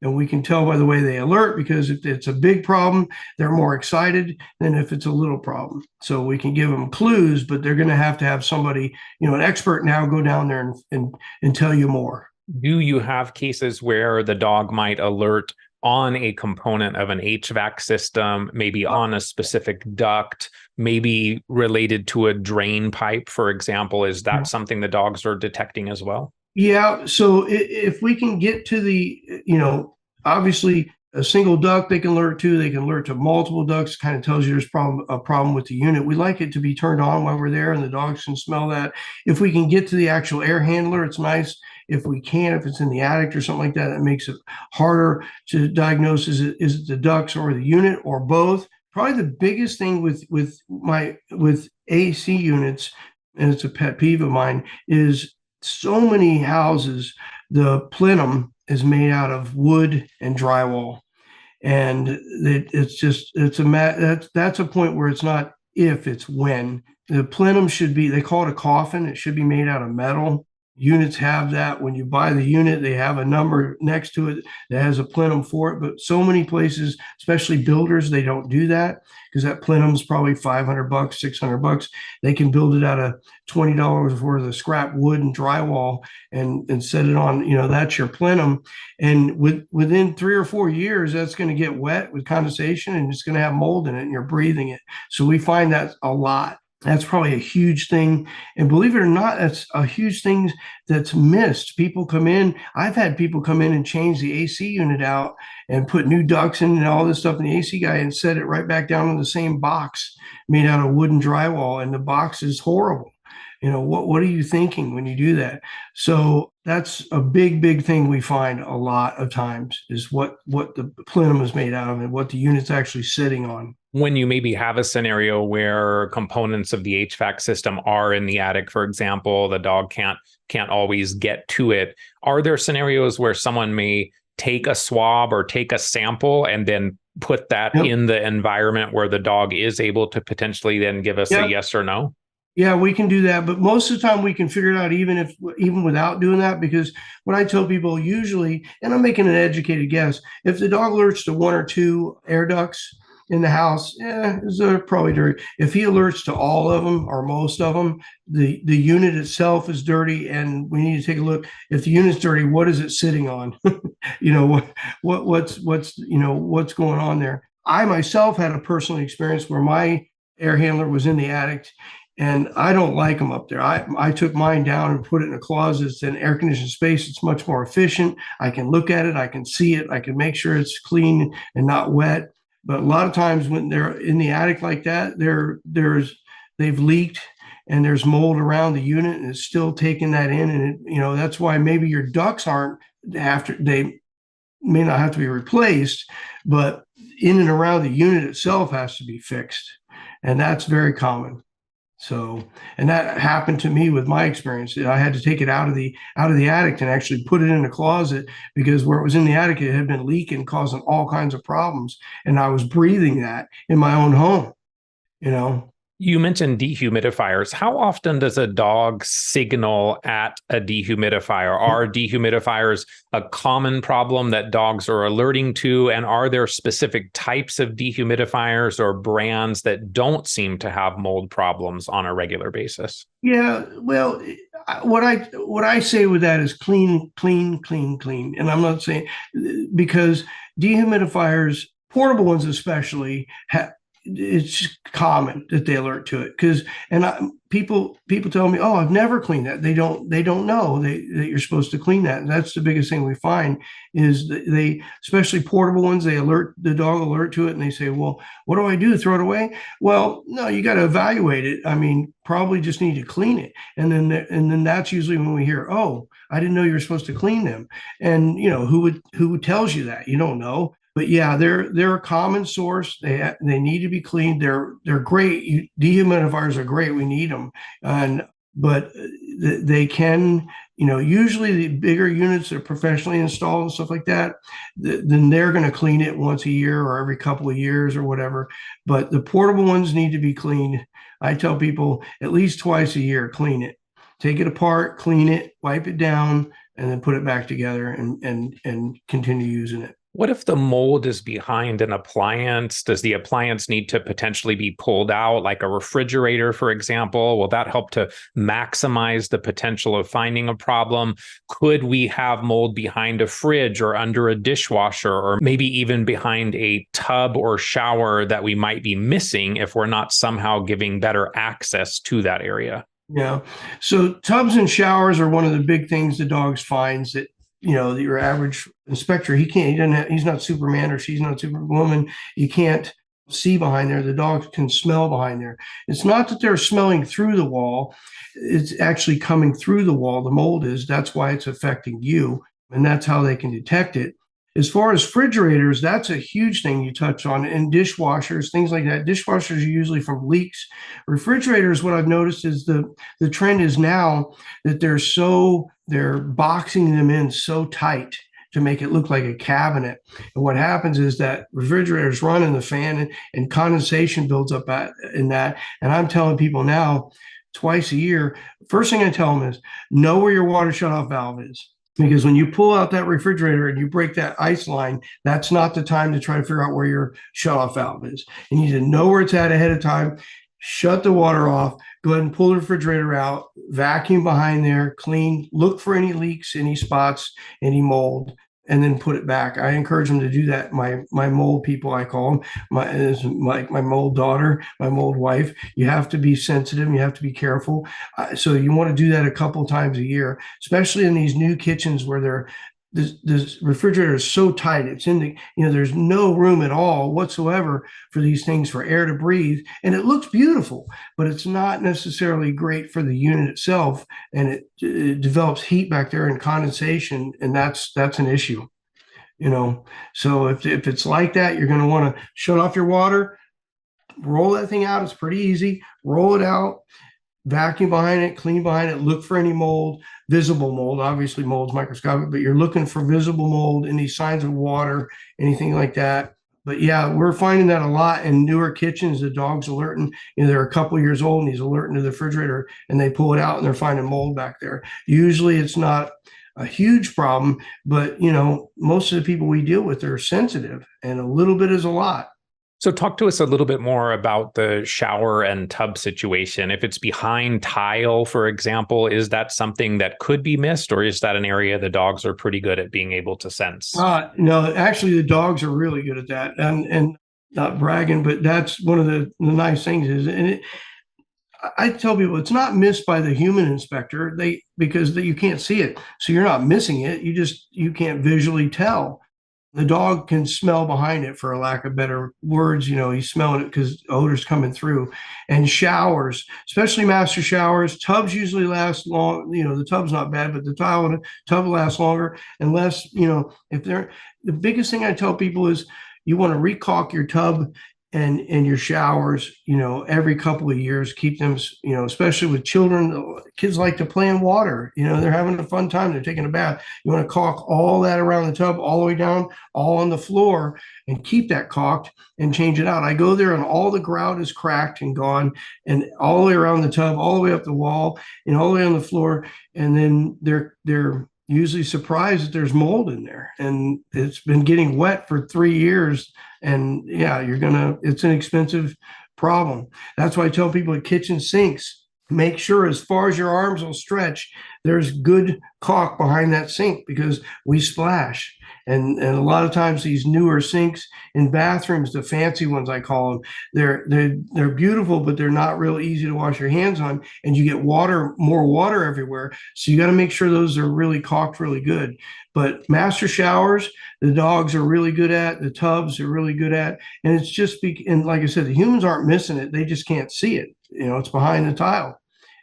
And we can tell by the way they alert, because if it's a big problem, they're more excited than if it's a little problem. So we can give them clues, but they're going to have somebody, an expert now go down there and tell you more. Do you have cases where the dog might alert on a component of an HVAC system, maybe on a specific duct, maybe related to a drain pipe, for example? Is that something the dogs are detecting as well? Yeah. So if we can get to the, obviously a single duct they can alert to, they can alert to multiple ducts, kind of tells you there's a problem with the unit. We like it to be turned on while we're there and the dogs can smell that. If we can get to the actual air handler, it's nice. If we can't, if it's in the attic or something like that, that makes it harder to diagnose. Is it the ducts or the unit or both? Probably the biggest thing with AC units, and it's a pet peeve of mine, is so many houses, the plenum is made out of wood and drywall. And that's a point where it's not if, it's when. The plenum should be, they call it a coffin. It should be made out of metal. Units have that. When you buy the unit, they have a number next to it that has a plenum for it. But so many places, especially builders, they don't do that, because that plenum is probably $500, $600. They can build it out of $20 worth of scrap wood and drywall and set it on, that's your plenum. And within 3 or 4 years, that's going to get wet with condensation and it's going to have mold in it and you're breathing it. So we find that a lot. That's probably a huge thing. And believe it or not, that's a huge thing that's missed. People come in, I've had people come in and change the AC unit out and put new ducts in and all this stuff in the AC guy and set it right back down in the same box made out of wooden drywall. And the box is horrible. What are you thinking when you do that? So that's a big thing we find a lot of times is what the plenum is made out of and what the unit's actually sitting on. When you maybe have a scenario where components of the HVAC system are in the attic, for example, the dog can't always get to it. Are there scenarios where someone may take a swab or take a sample and then put that Yep. in the environment where the dog is able to potentially then give us Yep. a yes or no? Yeah, we can do that, but most of the time we can figure it out even without doing that, because what I tell people usually, and I'm making an educated guess, if the dog alerts to one or two air ducts in the house, they're probably dirty. If he alerts to all of them or most of them, the unit itself is dirty, and we need to take a look. If the unit's dirty, what is it sitting on? What's going on there? I myself had a personal experience where my air handler was in the attic. And I don't like them up there. I took mine down and put it in a closet. It's an air conditioned space. It's much more efficient. I can look at it. I can see it. I can make sure it's clean and not wet. But a lot of times when they're in the attic like that, they've leaked and there's mold around the unit and it's still taking that in. And that's why maybe your ducts they may not have to be replaced, but in and around the unit itself has to be fixed. And that's very common. So, and that happened to me with my experience. I had to take it out of the attic and actually put it in a closet, because where it was in the attic, it had been leaking, causing all kinds of problems. And I was breathing that in my own home, You mentioned dehumidifiers. How often does a dog signal at a dehumidifier? Are dehumidifiers a common problem that dogs are alerting to? And are there specific types of dehumidifiers or brands that don't seem to have mold problems on a regular basis? Yeah, well, what I say with that is clean, clean, clean, clean. And I'm not saying, because dehumidifiers, portable ones especially, it's common that they alert to it, people tell me, oh, I've never cleaned that. They don't know that you're supposed to clean that. And that's the biggest thing we find is they, especially portable ones, the dog alert to it and they say, well, what do I do? Throw it away? Well, no, you got to evaluate it. I mean, probably just need to clean it. And then that's usually when we hear, oh, I didn't know you were supposed to clean them. And who tells you that? You don't know. But yeah, they're a common source. They need to be cleaned. They're great. Dehumidifiers are great. We need them, but they can, usually the bigger units that are professionally installed and stuff like that, then they're going to clean it once a year or every couple of years or whatever. But the portable ones need to be cleaned. I tell people at least twice a year, clean it, take it apart, clean it, wipe it down, and then put it back together and continue using it. What if the mold is behind an appliance? Does the appliance need to potentially be pulled out, like a refrigerator, for example? Will that help to maximize the potential of finding a problem? Could we have mold behind a fridge or under a dishwasher, or maybe even behind a tub or shower that we might be missing if we're not somehow giving better access to that area? Yeah. So tubs and showers are one of the big things the dogs finds that your average inspector, he's not Superman or she's not Superwoman. You can't see behind there. The dogs can smell behind there. It's not that they're smelling through the wall. It's actually coming through the wall. The mold is, that's why it's affecting you. And that's how they can detect it. As far as refrigerators, that's a huge thing you touch on, and dishwashers, things like that. Dishwashers are usually from leaks. Refrigerators, what I've noticed is the trend is now that they're boxing them in so tight to make it look like a cabinet. And what happens is that refrigerators run in the fan and condensation builds up in that. And I'm telling people now, twice a year, first thing I tell them is know where your water shutoff valve is. Because when you pull out that refrigerator and you break that ice line, that's not the time to try to figure out where your shutoff valve is. You need to know where it's at ahead of time, shut the water off, go ahead and pull the refrigerator out, vacuum behind there, clean, look for any leaks, any spots, any mold. and then put it back. I encourage them to do that. My mold people, I call them, my mold daughter, my mold wife. You have to be sensitive. You have to be careful. So you want to do that a couple times a year, especially in these new kitchens where this refrigerator is so tight. It's in the, there's no room at all whatsoever for these things, for air to breathe. And it looks beautiful, but it's not necessarily great for the unit itself. And it develops heat back there and condensation. And that's an issue, So if it's like that, you're going to want to shut off your water, roll that thing out. It's pretty easy. Roll it out, vacuum behind it, clean behind it, look for any mold, visible mold. Obviously, mold's microscopic, but you're looking for visible mold, any signs of water, anything like that. But yeah, we're finding that a lot in newer kitchens. The dog's alerting, they're a couple years old and he's alerting to the refrigerator and they pull it out and they're finding mold back there. Usually it's not a huge problem, but most of the people we deal with are sensitive and a little bit is a lot. So talk to us a little bit more about the shower and tub situation. If it's behind tile, for example, is that something that could be missed, or is that an area the dogs are pretty good at being able to sense? No, actually the dogs are really good at that, and not bragging, but that's one of the nice things is, I tell people it's not missed by the human inspector, because you can't see it. So you're not missing it. You can't visually tell. The dog can smell behind it, for a lack of better words. He's smelling it because odor's coming through. And showers, especially master showers, tubs usually last long. The tub's not bad, but the tile in a tub lasts longer unless, if they're, the biggest thing I tell people is you want to recaulk your tub and your showers, every couple of years. Keep them, especially with children. Kids like to play in water. They're having a fun time. They're taking a bath. You want to caulk all that around the tub, all the way down, all on the floor, and keep that caulked and change it out. I go there and all the grout is cracked and gone, and all the way around the tub, all the way up the wall, and all the way on the floor. And then they're usually surprised that there's mold in there, and it's been getting wet for 3 years. And yeah, it's an expensive problem. That's why I tell people at kitchen sinks, make sure as far as your arms will stretch, there's good caulk behind that sink, because we splash. And a lot of times these newer sinks in bathrooms, the fancy ones I call them, they're beautiful, but they're not real easy to wash your hands on, and you get more water everywhere. So you got to make sure those are really caulked really good. But master showers, the dogs are really good at, the tubs are really good at, and it's just and like I said, the humans aren't missing it; they just can't see it. It's behind the tile.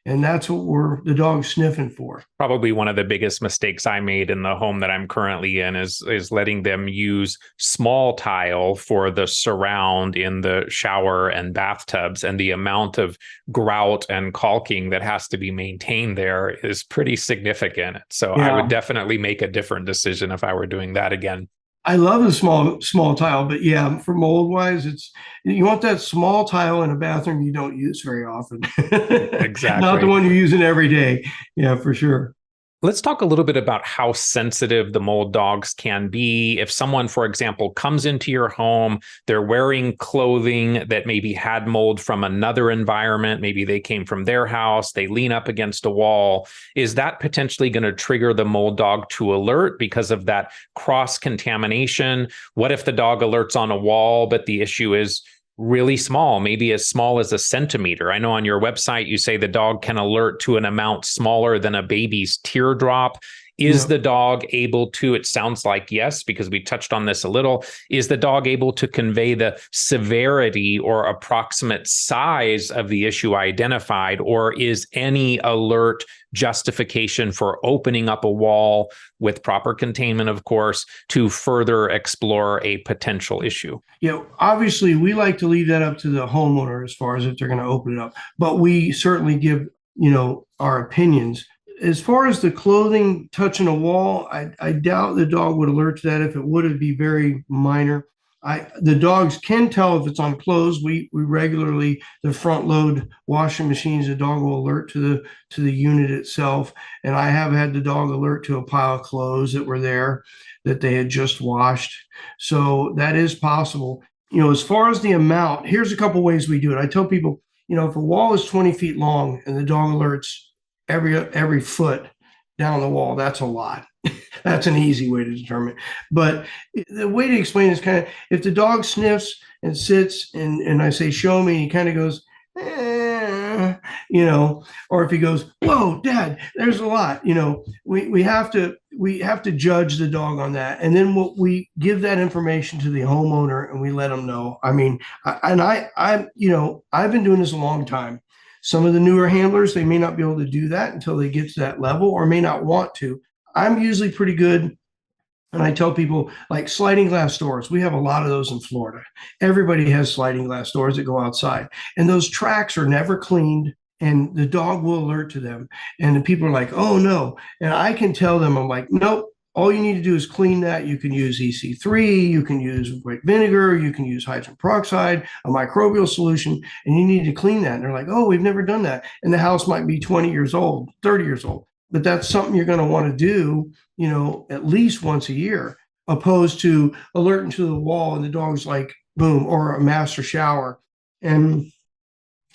And that's what the dog's sniffing for. Probably one of the biggest mistakes I made in the home that I'm currently in is letting them use small tile for the surround in the shower and bathtubs. And the amount of grout and caulking that has to be maintained there is pretty significant. So yeah. I would definitely make a different decision if I were doing that again. I love the small tile, but yeah, for mold wise, you want that small tile in a bathroom you don't use very often. Exactly. Not the one you're using every day. Yeah, for sure. Let's talk a little bit about how sensitive the mold dogs can be. If someone, for example, comes into your home, they're wearing clothing that maybe had mold from another environment, maybe they came from their house, they lean up against a wall, is that potentially going to trigger the mold dog to alert because of that cross-contamination? What if the dog alerts on a wall, but the issue is really small, maybe as small as a centimeter? I know on your website, you say the dog can alert to an amount smaller than a baby's teardrop. Is the dog able to, it sounds like yes, because we touched on this a little, is the dog able to convey the severity or approximate size of the issue identified, or is any alert justification for opening up a wall with proper containment, of course, to further explore a potential issue? Obviously, we like to leave that up to the homeowner as far as if they're going to open it up, but we certainly give, our opinions. As far as the clothing touching a wall, I doubt the dog would alert to that. If it would, it'd be very minor. The dogs can tell if it's on clothes. We regularly, the front load washing machines, the dog will alert to the unit itself. And I have had the dog alert to a pile of clothes that were there that they had just washed. So that is possible. As far as the amount, here's a couple ways we do it. I tell people, if a wall is 20 feet long and the dog alerts every foot, down the wall, that's a lot. That's an easy way to determine. But the way to explain is kind of, if the dog sniffs and sits and I say, show me, and he kind of goes, or if he goes, whoa, Dad, there's a lot, we have to judge the dog on that. And then we give that information to the homeowner and we let them know. I mean, I've been doing this a long time. Some of the newer handlers, they may not be able to do that until they get to that level, or may not want to. I'm usually pretty good. And I tell people, like, sliding glass doors, we have a lot of those in Florida. Everybody has sliding glass doors that go outside, and those tracks are never cleaned, and the dog will alert to them. And the people are like, oh no. And I can tell them, I'm like, nope, all you need to do is clean that. You can use EC3, you can use white vinegar, you can use hydrogen peroxide, a microbial solution, and you need to clean that. And they're like, oh, we've never done that. And the house might be 20 years old, 30 years old. But that's something you're going to want to do, at least once a year, opposed to alerting to the wall and the dog's like, boom, or a master shower. And,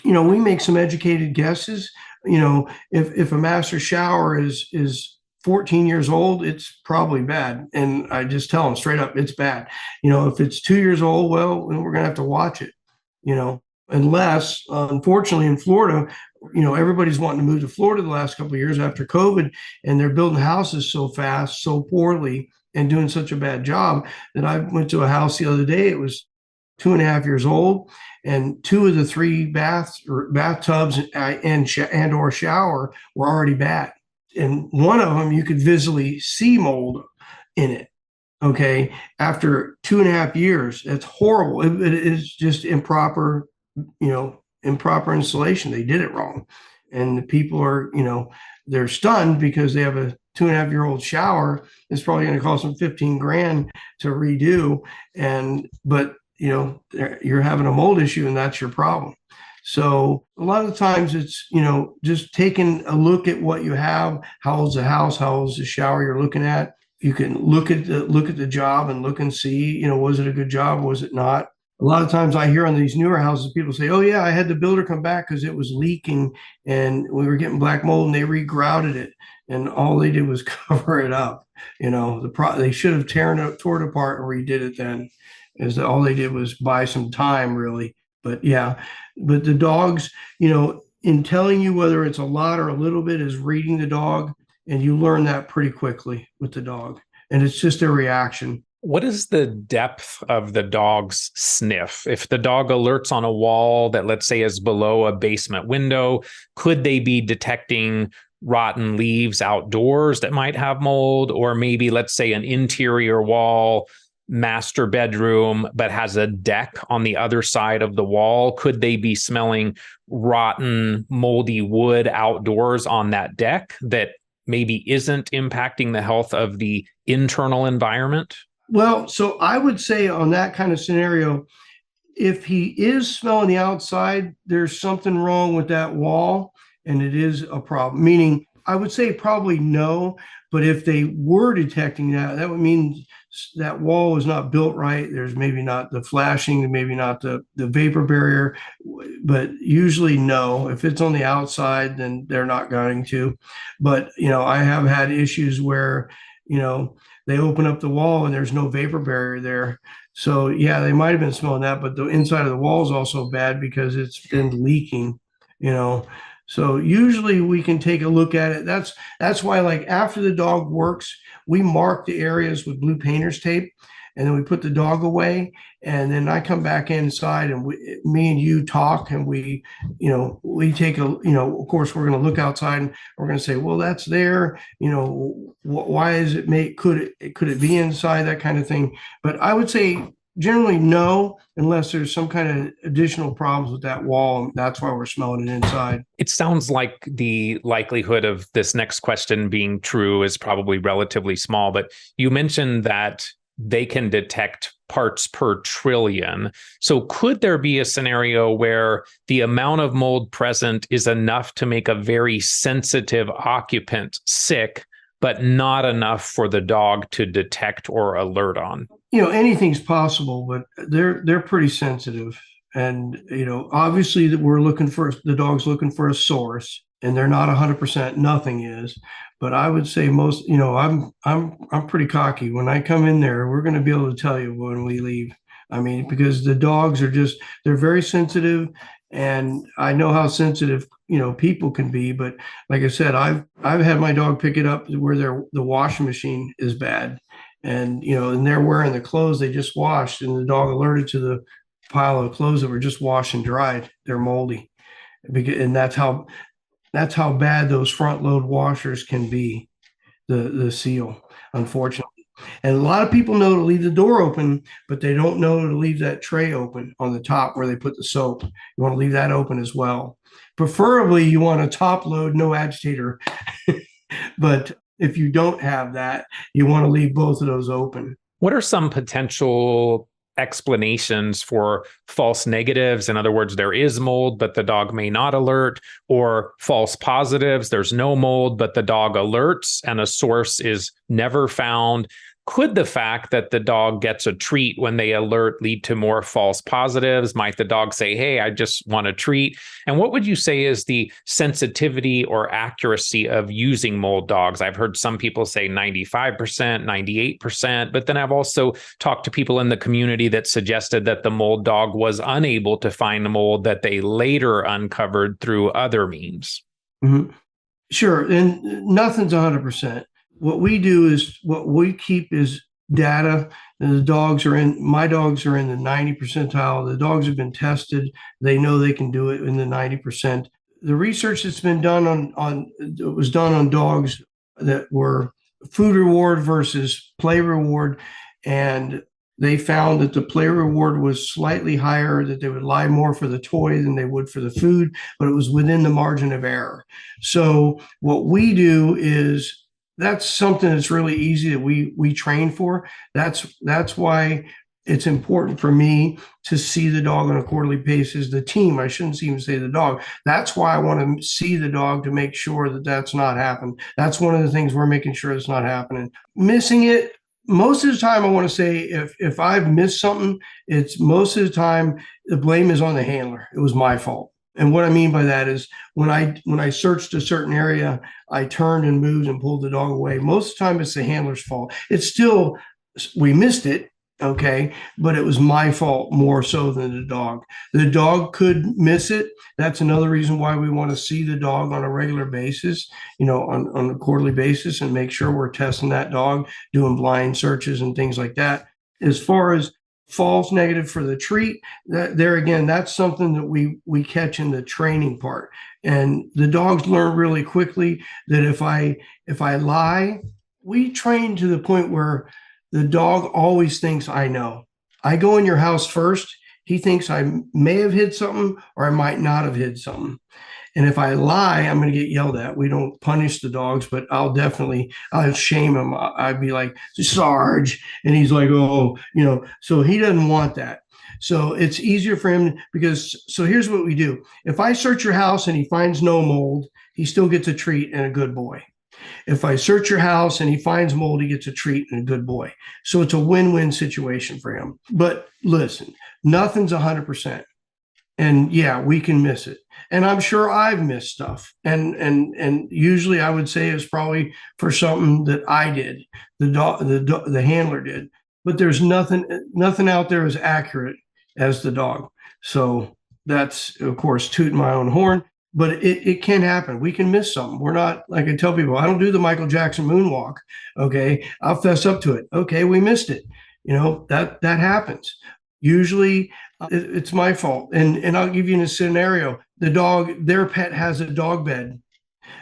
we make some educated guesses. If a master shower is 14 years old, it's probably bad. And I just tell them straight up, it's bad. If it's 2 years old, well, we're going to have to watch it, unless, unfortunately, in Florida, everybody's wanting to move to Florida the last couple of years after COVID, and they're building houses so fast, so poorly, and doing such a bad job that I went to a house the other day. It was 2.5 years old, and 2 of the 3 bathtubs and or shower were already bad. And one of them, you could visibly see mold in it. Okay, after 2.5 years, that's horrible. It is just improper, improper installation. They did it wrong. And the people are, they're stunned because they have a 2.5-year-old shower. It's probably going to cost them 15 grand to redo. But you're having a mold issue, and that's your problem. So a lot of the times it's, just taking a look at what you have. How old's the house? How old's the shower you're looking at? You can look at the job and look and see, was it a good job? Was it not? A lot of times I hear on these newer houses, people say, oh yeah, I had the builder come back because it was leaking and we were getting black mold, and they regrouted it. And all they did was cover it up. They should have tore it apart and redid it then. All they did was buy some time, really. But yeah, but the dogs, in telling you whether it's a lot or a little bit, is reading the dog. And you learn that pretty quickly with the dog. And it's just a reaction. What is the depth of the dog's sniff? If the dog alerts on a wall that, let's say, is below a basement window, could they be detecting rotten leaves outdoors that might have mold? Or maybe, let's say, an interior wall, master bedroom, but has a deck on the other side of the wall. Could they be smelling rotten, moldy wood outdoors on that deck that maybe isn't impacting the health of the internal environment? Well, so I would say on that kind of scenario, if he is smelling the outside, there's something wrong with that wall, and it is a problem. Meaning, I would say probably no, but if they were detecting that, that would mean that wall is not built right. There's maybe not the flashing, maybe not the vapor barrier, but usually no. If it's on the outside, then they're not going to. But, I have had issues where, they open up the wall and there's no vapor barrier there. So yeah, they might have been smelling that, but the inside of the wall is also bad because it's been leaking, So usually we can take a look at it. That's why, like, after the dog works, we mark the areas with blue painter's tape, and then we put the dog away. And then I come back inside, and me and you talk, and we take of course, we're going to look outside and we're going to say, well, that's there. Why is it made? Could it be inside? That kind of thing. But I would say generally no, unless there's some kind of additional problems with that wall. That's why we're smelling it inside. It sounds like the likelihood of this next question being true is probably relatively small, but you mentioned that they can detect parts per trillion. So could there be a scenario where the amount of mold present is enough to make a very sensitive occupant sick, but not enough for the dog to detect or alert on? Anything's possible, but they're pretty sensitive. And, obviously that the dog's looking for a source, and they're not 100%, nothing is. But I would say most, I'm pretty cocky. When I come in there, we're going to be able to tell you when we leave. I mean, because the dogs are they're very sensitive, and I know how sensitive, people can be. But like I said, I've had my dog pick it up where the washing machine is bad. And, and they're wearing the clothes they just washed, and the dog alerted to the pile of clothes that were just washed and dried. They're moldy. And that's how bad those front load washers can be, the seal, unfortunately. And a lot of people know to leave the door open, but they don't know to leave that tray open on the top where they put the soap. You want to leave that open as well. Preferably, you want a top load, no agitator. But if you don't have that, you want to leave both of those open. What are some potential explanations for false negatives? In other words, there is mold, but the dog may not alert, or false positives. There's no mold, but the dog alerts and a source is never found. Could the fact that the dog gets a treat when they alert lead to more false positives? Might the dog say, hey, I just want a treat? And what would you say is the sensitivity or accuracy of using mold dogs? I've heard some people say 95%, 98%, but then I've also talked to people in the community that suggested that the mold dog was unable to find the mold that they later uncovered through other means. Mm-hmm. Sure. And nothing's 100%. What we keep is data. And my dogs are in the 90 percentile. The dogs have been tested. They know they can do it in the 90%. The research that's been done was done on dogs that were food reward versus play reward. And they found that the play reward was slightly higher, that they would lie more for the toy than they would for the food, but it was within the margin of error. So what we do is, that's something that's really easy that we train for. That's why it's important for me to see the dog on a quarterly basis. The team, I shouldn't even say the dog. That's why I want to see the dog, to make sure that that's not happening. That's one of the things we're making sure it's not happening. Missing it, most of the time, I want to say if I've missed something, it's most of the time the blame is on the handler. It was my fault. And what I mean by that is when I searched a certain area, I turned and moved and pulled the dog away. Most of the time, it's the handler's fault. It's still, we missed it, okay, but it was my fault more so than the dog. The dog could miss it. That's another reason why we want to see the dog on a regular basis, on a quarterly basis, and make sure we're testing that dog, doing blind searches and things like that. As far as false negative for the treat, there again, that's something that we catch in the training part. And the dogs learn really quickly that if I lie, we train to the point where the dog always thinks I know. I go in your house first. He thinks I may have hid something or I might not have hid something. And if I lie, I'm going to get yelled at. We don't punish the dogs, but I'll shame him. I'd be like, Sarge. And he's like, oh, so he doesn't want that. So it's easier for him so here's what we do. If I search your house and he finds no mold, he still gets a treat and a good boy. If I search your house and he finds mold, he gets a treat and a good boy. So it's a win-win situation for him. But listen, nothing's 100%. And yeah, we can miss it. And I'm sure I've missed stuff. And usually I would say it's probably for something that I did, the handler did. But there's nothing out there as accurate as the dog. So that's, of course, tooting my own horn. But it can happen. We can miss something. We're not, like I tell people, I don't do the Michael Jackson moonwalk. Okay, I'll fess up to it. Okay, we missed it. That happens. Usually it's my fault. And I'll give you a scenario. Their pet has a dog bed.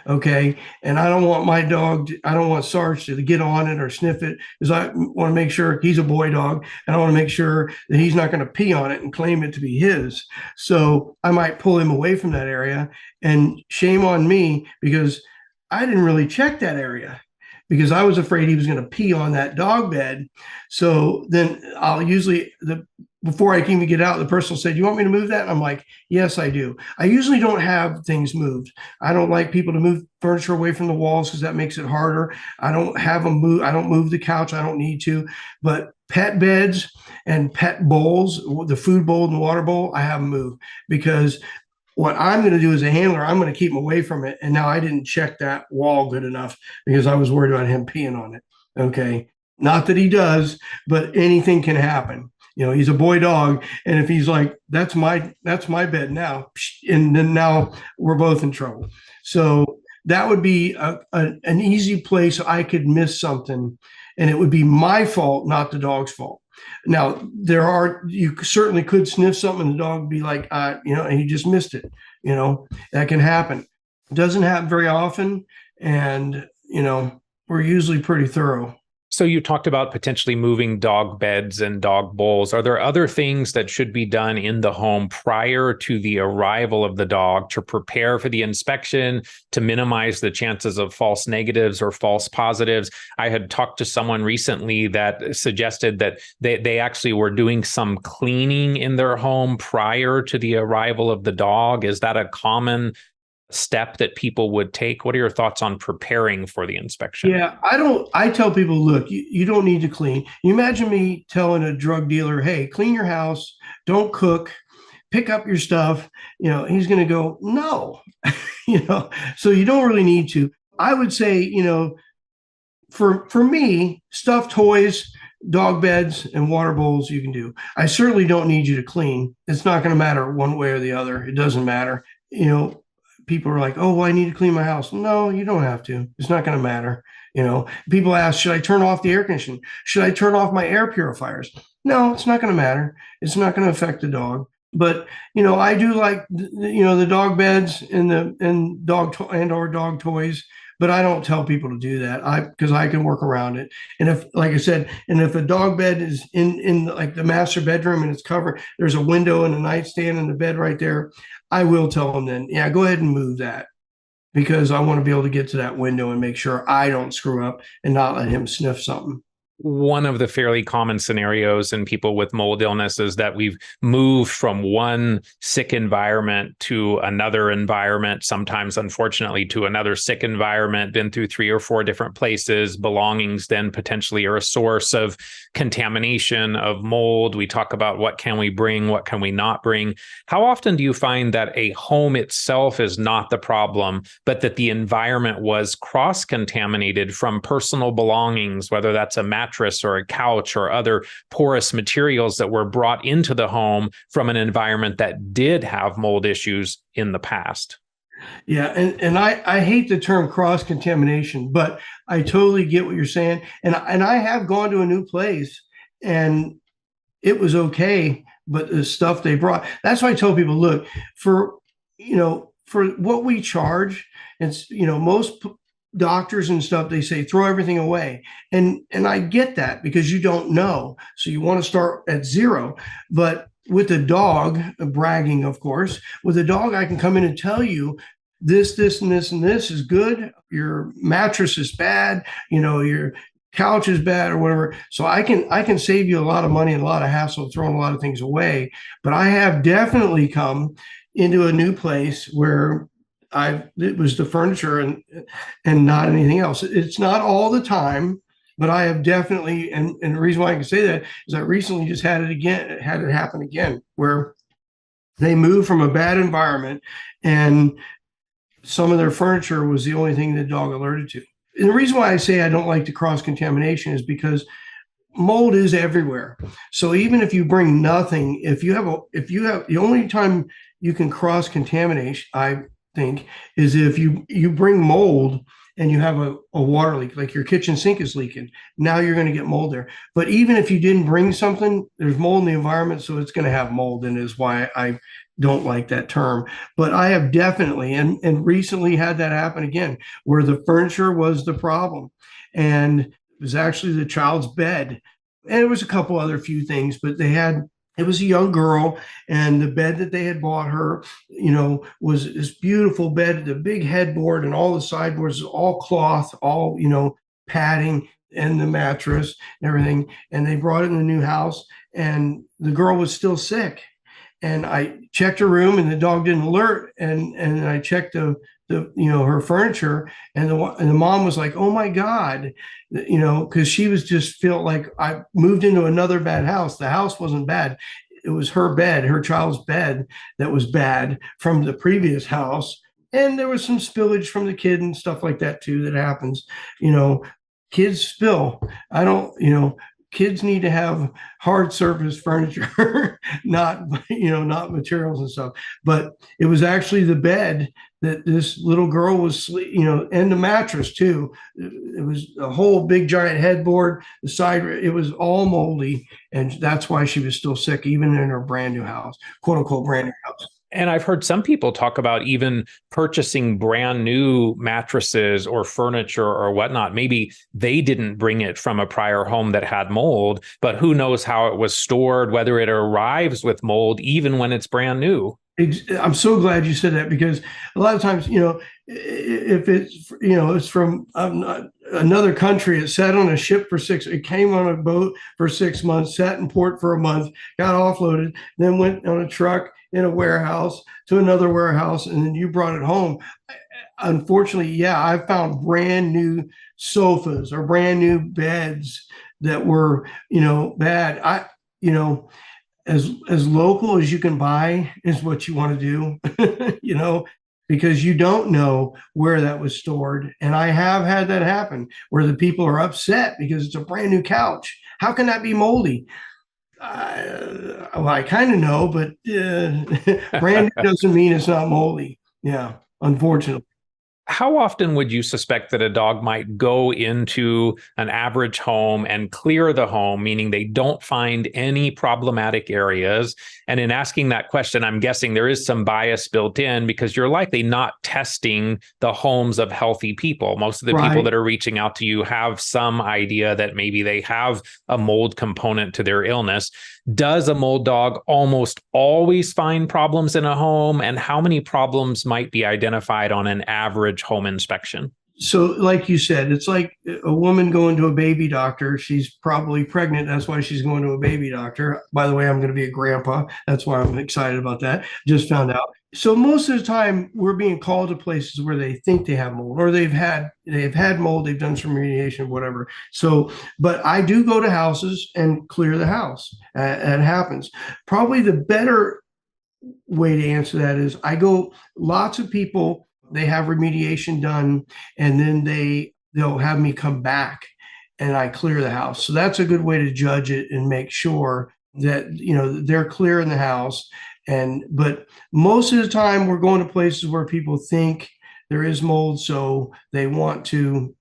Okay. And I don't want Sarge to get on it or sniff it, because I want to make sure he's a boy dog. And I want to make sure that he's not going to pee on it and claim it to be his. So I might pull him away from that area, and shame on me because I didn't really check that area, because I was afraid he was going to pee on that dog bed. So then I'll usually, before I can even get out, the person will say, do you want me to move that? And I'm like, yes, I do. I usually don't have things moved. I don't like people to move furniture away from the walls because that makes it harder. I don't have them move. I don't move the couch. I don't need to. But pet beds and pet bowls, the food bowl and the water bowl, I have them moved, because what I'm going to do as a handler, I'm going to keep him away from it. And now I didn't check that wall good enough because I was worried about him peeing on it. Okay. Not that he does, but anything can happen. He's a boy dog. And if he's like, that's my bed now. And then now we're both in trouble. So that would be an easy place I could miss something. And it would be my fault, not the dog's fault. Now, you certainly could sniff something and the dog would be like, and he just missed it. That can happen. It doesn't happen very often. And, we're usually pretty thorough. So you talked about potentially moving dog beds and dog bowls. Are there other things that should be done in the home prior to the arrival of the dog to prepare for the inspection, to minimize the chances of false negatives or false positives? I had talked to someone recently that suggested that they actually were doing some cleaning in their home prior to the arrival of the dog. Is that a common step that people would take? What are your thoughts on preparing for the inspection? Yeah, I tell people, look, you don't need to clean. You imagine me telling a drug dealer, hey, clean your house, don't cook, pick up your stuff. He's going to go, no, so you don't really need to. I would say, for me, stuffed toys, dog beds, and water bowls, you can do. I certainly don't need you to clean. It's not going to matter one way or the other. It doesn't matter. People are like, oh, well, I need to clean my house. No, you don't have to. It's not going to matter. People ask, should I turn off the air conditioning? Should I turn off my air purifiers? No, it's not going to matter. It's not going to affect the dog. But, I do like, the dog beds and dog or dog toys, but I don't tell people to do that because I can work around it. And if, like I said, if a dog bed is in like the master bedroom and it's covered, there's a window and a nightstand and the bed right there, I will tell them then, yeah, go ahead and move that, because I want to be able to get to that window and make sure I don't screw up and not let him sniff something. One of the fairly common scenarios in people with mold illness is that we've moved from one sick environment to another environment, sometimes, unfortunately, to another sick environment, been through 3 or 4 different places. Belongings then potentially are a source of contamination, of mold. We talk about what can we bring, what can we not bring. How often do you find that a home itself is not the problem, but that the environment was cross-contaminated from personal belongings, whether that's a mattress or a couch or other porous materials that were brought into the home from an environment that did have mold issues in the past? Yeah, and I hate the term cross-contamination, but I totally get what you're saying. And I have gone to a new place and it was okay, but the stuff they brought, that's why I tell people, look, for what we charge, it's, most doctors and stuff, they say throw everything away, and I get that because you don't know, so you want to start at zero. But with a dog, bragging, of course, with a dog, I can come in and tell you this, and this, and this is good. Your mattress is bad. Your couch is bad or whatever. So I can save you a lot of money and a lot of hassle throwing a lot of things away. But I have definitely come into a new place where it was the furniture and not anything else. It's not all the time, but I have definitely, and the reason why I can say that is I recently just had it happen again, where they moved from a bad environment and some of their furniture was the only thing the dog alerted to. And the reason why I say I don't like the cross-contamination is because mold is everywhere. So even if you bring nothing, if you have the only time you can cross-contaminate, I think, is if you bring mold and you have a water leak, like your kitchen sink is leaking. Now you're going to get mold there. But even if you didn't bring something, there's mold in the environment, so it's going to have mold, and is why I don't like that term. But I have definitely and recently had that happen again, where the furniture was the problem, and it was actually the child's bed, and it was a couple other few things, but it was a young girl, and the bed that they had bought her, was this beautiful bed, the big headboard and all the sideboards, all cloth, all, padding, and the mattress and everything. And they brought it in the new house, and the girl was still sick. And I checked her room, and the dog didn't alert. And I checked the her furniture, and the mom was like, "Oh my God," because she was just felt like I moved into another bad house. The house wasn't bad. It was her bed, her child's bed, that was bad from the previous house. And there was some spillage from the kid and stuff like that too that happens. Kids spill. I don't, kids need to have hard surface furniture, not materials and stuff. But it was actually the bed that this little girl was, and the mattress too. It was a whole big giant headboard. The side, it was all moldy, and that's why she was still sick, even in her brand new house, quote unquote, brand new house. And I've heard some people talk about even purchasing brand new mattresses or furniture or whatnot. Maybe they didn't bring it from a prior home that had mold, but who knows how it was stored, whether it arrives with mold, even when it's brand new. I'm so glad you said that, because a lot of times, if it's from another country, it sat on a ship it came on a boat for 6 months, sat in port for a month, got offloaded, then went on a truck in a warehouse to another warehouse, and then you brought it home. Unfortunately, yeah, I found brand new sofas or brand new beds that were, bad. As local as you can buy is what you want to do, because you don't know where that was stored. And I have had that happen where the people are upset because it's a brand new couch. How can that be moldy? I kind of know, but brand new doesn't mean it's not moldy. Yeah, unfortunately. How often would you suspect that a dog might go into an average home and clear the home, meaning they don't find any problematic areas? And in asking that question, I'm guessing there is some bias built in, because you're likely not testing the homes of healthy people. Most of the people that are reaching out to you have some idea that maybe they have a mold component to their illness. Does a mold dog almost always find problems in a home? And how many problems might be identified on an average home inspection? So like you said, it's like a woman going to a baby doctor. She's probably pregnant. That's why she's going to a baby doctor. By the way, I'm going to be a grandpa. That's why I'm excited about that. Just found out. So most of the time we're being called to places where they think they have mold, or they've had mold, they've done some remediation, whatever. So, but I do go to houses and clear the house. It happens. Probably the better way to answer that is lots of people, they have remediation done, and then they'll have me come back and I clear the house. So that's a good way to judge it and make sure that they're clearing the house. But most of the time we're going to places where people think there is mold, so they want to,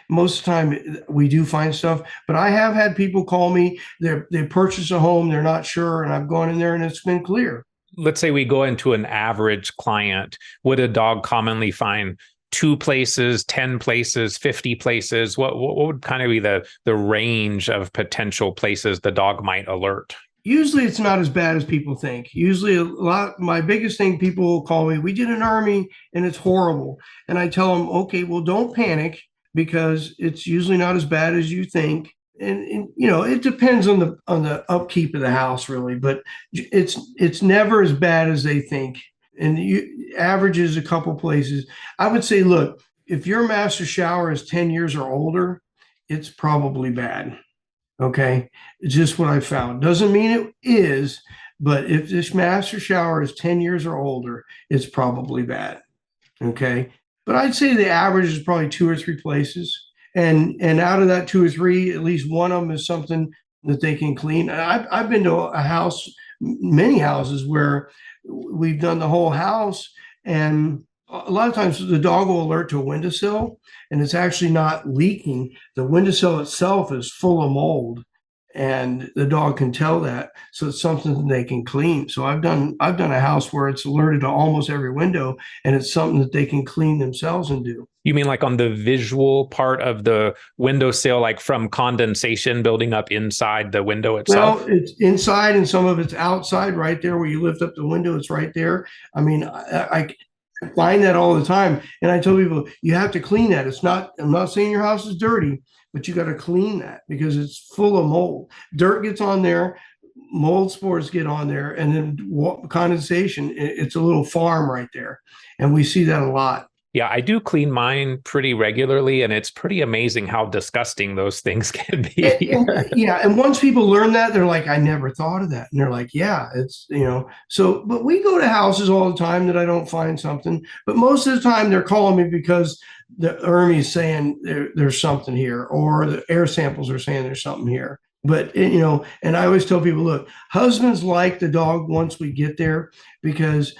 most of the time we do find stuff. But I have had people call me, they purchase a home, they're not sure, and I've gone in there and it's been clear. Let's say we go into an average client. Would a dog commonly find 2 places, 10 places, 50 places? What would kind of be the range of potential places the dog might alert? Usually it's not as bad as people think. Usually my biggest thing, people will call me, we did an army and it's horrible. And I tell them, okay, well, don't panic, because it's usually not as bad as you think. And it depends on the upkeep of the house, really, but it's never as bad as they think. And averages a couple places. I would say, look, if your master shower is 10 years or older, it's probably bad. Okay, it's just what I found. Doesn't mean it is, but if this master shower is 10 years or older, it's probably bad. Okay, but I'd say the average is probably 2 or 3 places. And out of that 2 or 3, at least one of them is something that they can clean. I've been to a house, many houses, where we've done the whole house, and a lot of times the dog will alert to a windowsill, and it's actually not leaking. The windowsill itself is full of mold, and the dog can tell that. So it's something that they can clean. So I've done a house where it's alerted to almost every window, and it's something that they can clean themselves and do. You mean like on the visual part of the windowsill, like from condensation building up inside the window itself? Well, it's inside and some of it's outside, right there where you lift up the window. It's right there. I mean, I find that all the time. And I tell people, you have to clean that. I'm not saying your house is dirty, but you got to clean that because it's full of mold. Dirt gets on there, mold spores get on there, and then condensation. It's a little farm right there. And we see that a lot. Yeah, I do clean mine pretty regularly, and it's pretty amazing how disgusting those things can be. Yeah, and once people learn that, they're like, I never thought of that. And they're like, yeah, it's, so, but we go to houses all the time that I don't find something. But most of the time they're calling me because the ERMI is saying there's something here, or the air samples are saying there's something here. But, and I always tell people, look, husbands like the dog once we get there because,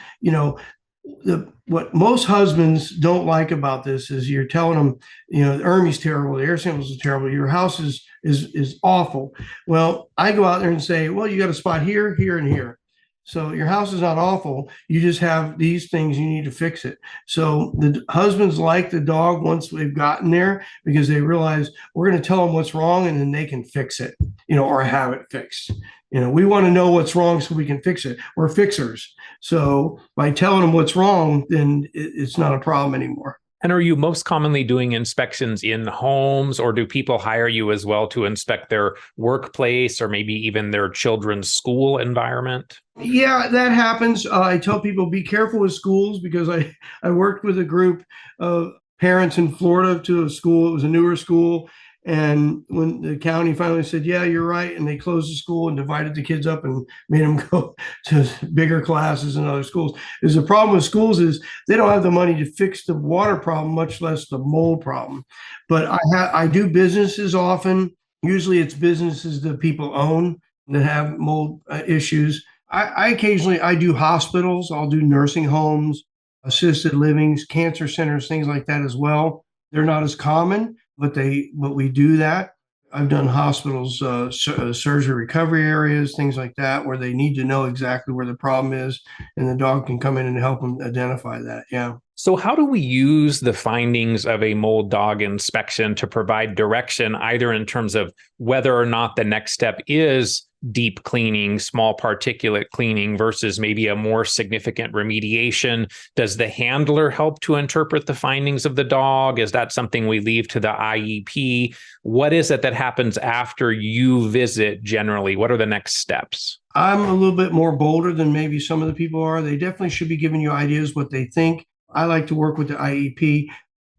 what most husbands don't like about this is you're telling them, the ERMI's terrible, the air samples are terrible, your house is awful. Well, I go out there and say, well, you got a spot here, here, and here. So your house is not awful. You just have these things, you need to fix it. So the husbands like the dog once we've gotten there because they realize we're going to tell them what's wrong and then they can fix it, or have it fixed. We want to know what's wrong so we can fix it. We're fixers. So by telling them what's wrong, then it's not a problem anymore. And are you most commonly doing inspections in homes, or do people hire you as well to inspect their workplace or maybe even their children's school environment? Yeah, that happens. I tell people be careful with schools because I worked with a group of parents in Florida to a school. It was a newer school. And when the county finally said, yeah, you're right, and they closed the school and divided the kids up and made them go to bigger classes in other schools. Because the problem with schools is they don't have the money to fix the water problem, much less the mold problem. But I do businesses often. Usually it's businesses that people own that have mold issues. I occasionally I do hospitals. I'll do nursing homes, assisted livings, cancer centers, things like that as well. They're not as common, but we do that. I've done hospitals, surgery recovery areas, things like that, where they need to know exactly where the problem is, and the dog can come in and help them identify that. Yeah. So how do we use the findings of a mold dog inspection to provide direction, either in terms of whether or not the next step is deep cleaning, small particulate cleaning versus maybe a more significant remediation? Does the handler help to interpret the findings of the dog? Is that something we leave to the IEP? What is it that happens after you visit generally? What are the next steps? I'm a little bit more bolder than maybe some of the people are. They definitely should be giving you ideas what they think. I like to work with the IEP.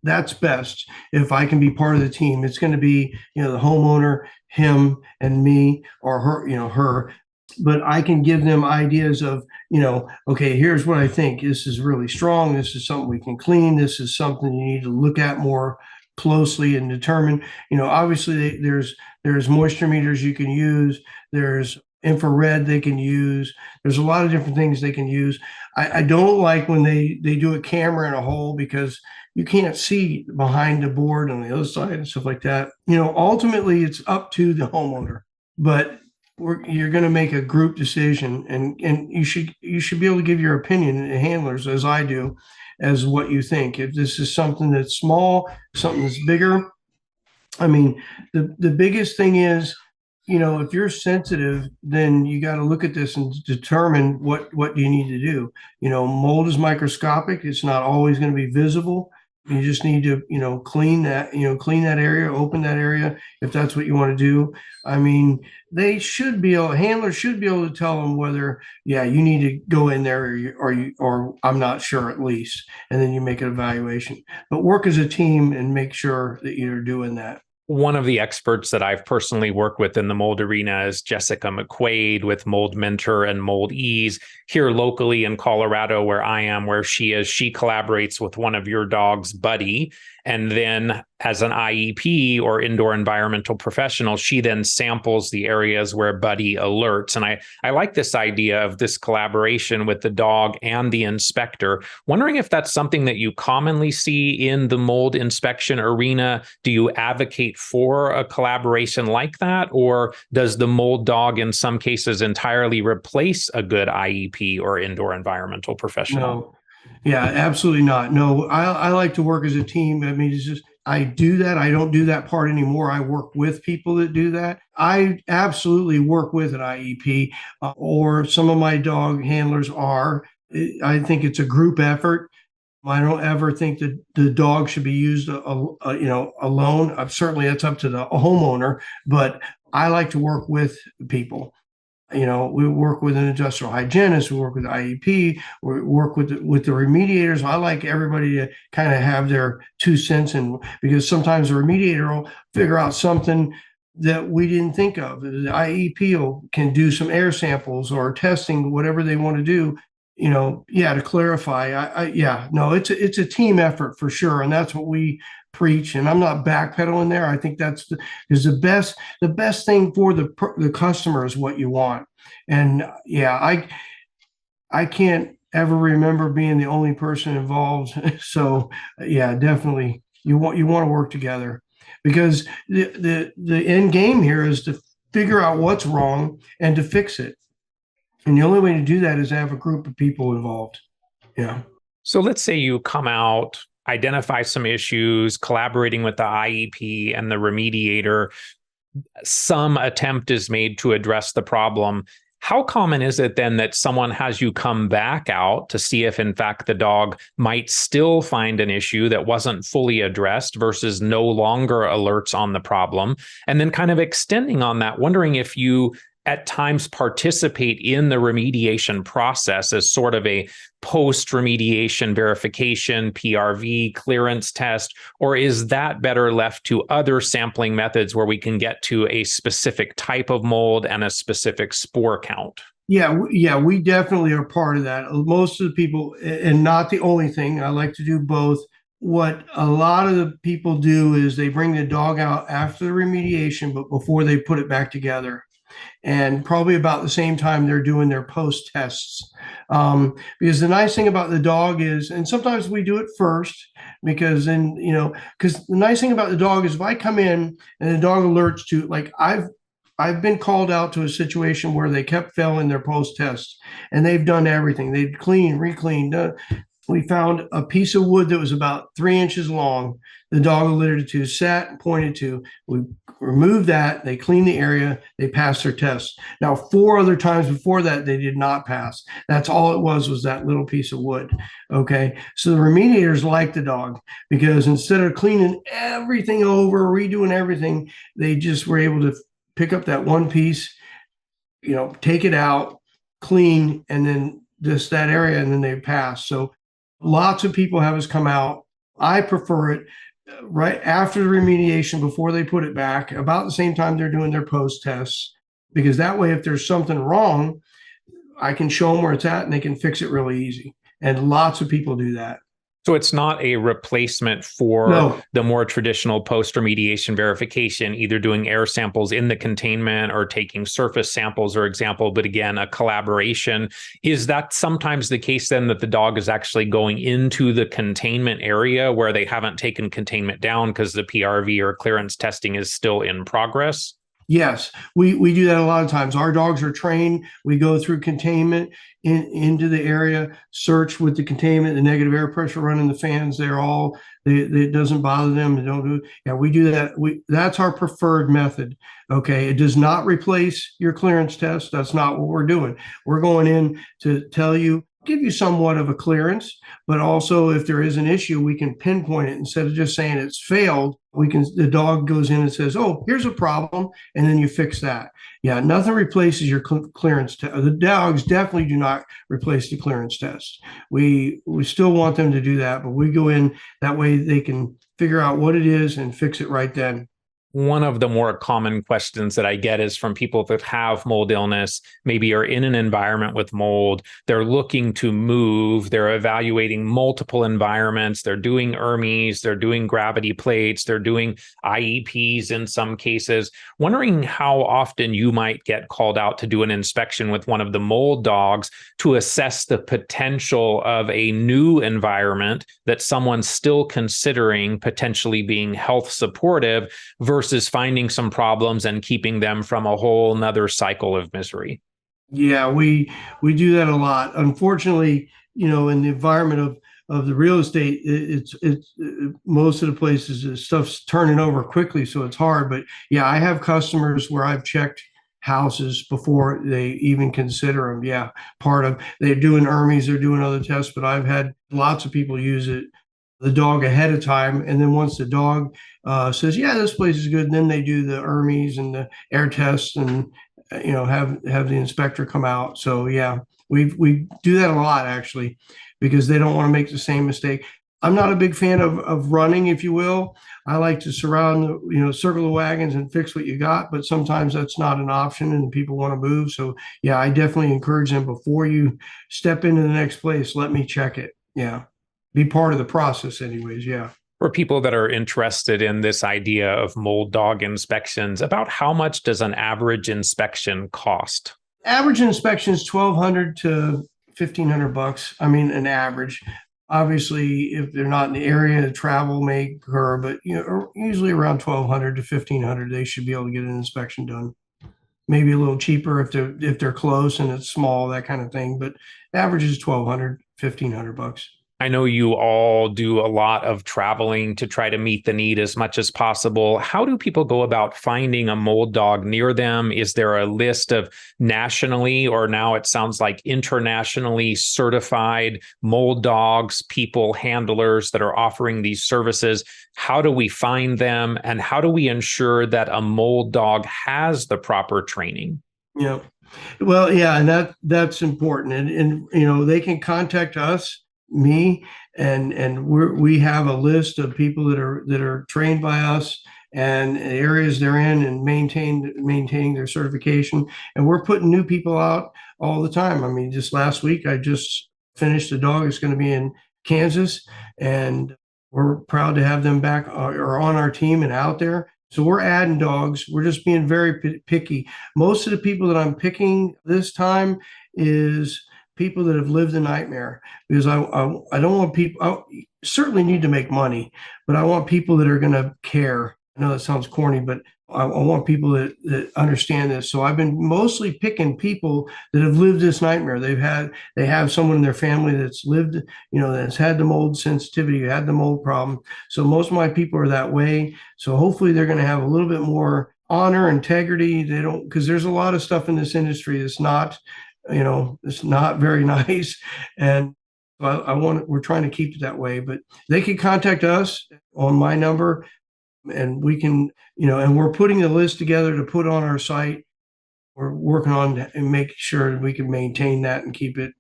That's best if I can be part of the team. It's going to be, the homeowner, him and me, or her, her. But I can give them ideas of, okay, here's what I think. This is really strong. This is something we can clean. This is something you need to look at more closely and determine. Obviously there's moisture meters you can use. There's infrared they can use. There's a lot of different things they can use. I don't like when they do a camera in a hole because you can't see behind the board on the other side and stuff like that. Ultimately it's up to the homeowner, but you're going to make a group decision, and you should be able to give your opinion to handlers, as I do, as what you think. If this is something that's small, something that's bigger. I mean, the biggest thing is, if you're sensitive, then you got to look at this and determine what you need to do. Mold is microscopic. It's not always going to be visible. You just need to, clean that area, open that area if that's what you want to do. I mean, handlers should be able to tell them whether, yeah, you need to go in there or I'm not sure at least. And then you make an evaluation. But work as a team and make sure that you're doing that. One of the experts that I've personally worked with in the mold arena is Jessica McQuaid with Mold Mentor and Mold Ease here locally in Colorado, where I am, where she is. She collaborates with one of your dogs, Buddy. And then as an IEP or indoor environmental professional, she then samples the areas where Buddy alerts. And I like this idea of this collaboration with the dog and the inspector. Wondering if that's something that you commonly see in the mold inspection arena. Do you advocate for a collaboration like that? Or does the mold dog in some cases entirely replace a good IEP or indoor environmental professional? No. Yeah, absolutely not. No, I like to work as a team. I mean, it's just, I do that. I don't do that part anymore. I work with people that do that. I absolutely work with an IEP, or some of my dog handlers are. I think it's a group effort. I don't ever think that the dog should be used, alone. Certainly, that's up to the homeowner. But I like to work with people. We work with an industrial hygienist, we work with IEP, we work with the remediators. I like everybody to kind of have their 2 cents, and because sometimes the remediator will figure out something that we didn't think of. The IEP can do some air samples or testing, whatever they want to do. To clarify. No, it's a team effort for sure, and that's what we preach. And I'm not backpedaling there. I think is the best thing for the customer is what you want. And I can't ever remember being the only person involved. So definitely you want to work together, because the end game here is to figure out what's wrong and to fix it. And the only way to do that is to have a group of people involved. Yeah. So let's say you come out, identify some issues, collaborating with the IEP and the remediator, some attempt is made to address the problem. How common is it then that someone has you come back out to see if, in fact, the dog might still find an issue that wasn't fully addressed versus no longer alerts on the problem? And then kind of extending on that, wondering if you at times participate in the remediation process as sort of a post-remediation verification, PRV, clearance test, or is that better left to other sampling methods where we can get to a specific type of mold and a specific spore count? Yeah, we definitely are part of that. Most of the people, and not the only thing, I like to do both. What a lot of the people do is they bring the dog out after the remediation, but before they put it back together. And probably about the same time they're doing their post tests. Because the nice thing about the dog is, and sometimes we do it first, because then, because the nice thing about the dog is if I come in and the dog alerts to, like, I've been called out to a situation where they kept failing their post tests, and they've done everything. They've cleaned, recleaned. We found a piece of wood that was about 3 inches long. The dog alerted to, sat and pointed to. We removed that. They cleaned the area. They passed their tests. Now, 4 other times before that, they did not pass. That's all it was that little piece of wood. Okay. So the remediators like the dog, because instead of cleaning everything over, redoing everything, they just were able to pick up that one piece, take it out, clean, and then just that area, and then they pass. So lots of people have us come out. I prefer it right after the remediation, before they put it back, about the same time they're doing their post tests, because that way, if there's something wrong, I can show them where it's at and they can fix it really easy. And lots of people do that. So it's not a replacement for the more traditional post-remediation verification, either doing air samples in the containment or taking surface samples, for example, but again, a collaboration. Is that sometimes the case then that the dog is actually going into the containment area where they haven't taken containment down because the PRV or clearance testing is still in progress? Yes, we do that a lot of times. Our dogs are trained. We go through containment into the area, search with the containment, the negative air pressure running the fans. It doesn't bother them. They don't do. Yeah, we do that. That's our preferred method. Okay, it does not replace your clearance test. That's not what we're doing. We're going in to give you somewhat of a clearance, but also if there is an issue, we can pinpoint it instead of just saying it's failed. The dog goes in and says, "Oh, here's a problem," and then you fix that. Yeah, nothing replaces your clearance test. The dogs definitely do not replace the clearance test. We still want them to do that, but we go in that way they can figure out what it is and fix it right then. One of the more common questions that I get is from people that have mold illness, maybe are in an environment with mold. They're looking to move. They're evaluating multiple environments. They're doing ERMIs. They're doing gravity plates. They're doing IEPs in some cases. Wondering how often you might get called out to do an inspection with one of the mold dogs to assess the potential of a new environment that someone's still considering potentially being health supportive versus finding some problems and keeping them from a whole nother cycle of misery. Yeah, we do that a lot. Unfortunately, in the environment of the real estate, it's most of the places stuff's turning over quickly, so it's hard. But yeah, I have customers where I've checked houses before they even consider them. Yeah, they're doing ERMIs, they're doing other tests, but I've had lots of people use the dog ahead of time, and then once the dog says, "Yeah, this place is good," then they do the ERMIs and the air tests, and have the inspector come out. So yeah, we do that a lot actually, because they don't want to make the same mistake. I'm not a big fan of running, if you will. I like to circle the wagons and fix what you got, but sometimes that's not an option and people want to move. So yeah, I definitely encourage them, before you step into the next place, let me check it. Yeah. Be part of the process anyways. Yeah. For people that are interested in this idea of mold dog inspections, about how much does an average inspection cost? Average inspection is 1,200 to 1,500 bucks. I mean, an average. Obviously, if they're not in the area, travel may occur, but usually around 1,200 to 1,500, they should be able to get an inspection done. Maybe a little cheaper if they're close and it's small, that kind of thing. But average is 1,200, 1,500 bucks. I know you all do a lot of traveling to try to meet the need as much as possible. How do people go about finding a mold dog near them? Is there a list of nationally, or now it sounds like internationally certified mold dogs, people, handlers that are offering these services? How do we find them? And how do we ensure that a mold dog has the proper training? Yeah. Well, yeah, and that's important. And they can contact us, me, and we have a list of people that are trained by us and areas they're in, and maintaining their certification. And we're putting new people out all the time. I mean, just last week I just finished a dog that's going to be in Kansas, and we're proud to have them back or on our team and out there. So we're adding dogs. We're just being very picky. Most of the people that I'm picking this time is people that have lived the nightmare, because I don't want people. I certainly need to make money, but I want people that are going to care. I know that sounds corny, but I want people that understand this. So I've been mostly picking people that have lived this nightmare. They have someone in their family that's lived, that's had the mold sensitivity, had the mold problem. So most of my people are that way. So hopefully they're going to have a little bit more honor, integrity. They don't, because there's a lot of stuff in this industry that's not, it's not very nice. And we're trying to keep it that way, but they can contact us on my number, and we can, and we're putting a list together to put on our site. We're working on and make sure we can maintain that and keep it,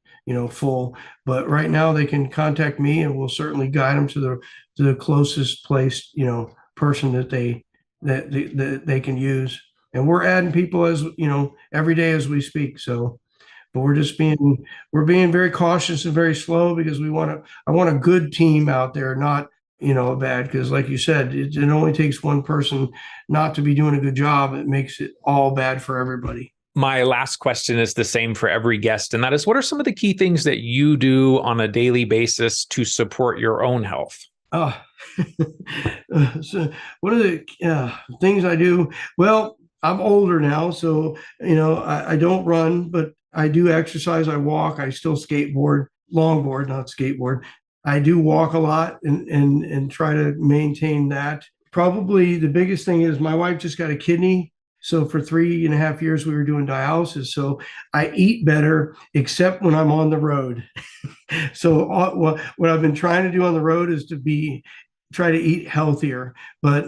full. But right now they can contact me, and we'll certainly guide them to the closest place, person that they can use. And we're adding people every day as we speak. So, but we're being very cautious and very slow, because I want a good team out there, not bad, because like you said, it only takes one person not to be doing a good job. It makes it all bad for everybody. My last question is the same for every guest, and that is, what are some of the key things that you do on a daily basis to support your own health? Oh, so what are the things I do? Well, I'm older now, so I don't run, but I do exercise. I walk. I still skateboard, longboard, not skateboard. I do walk a lot and try to maintain that. Probably the biggest thing is my wife just got a kidney. So for 3.5 years, we were doing dialysis. So I eat better, except when I'm on the road. So what I've been trying to do on the road is try to eat healthier. But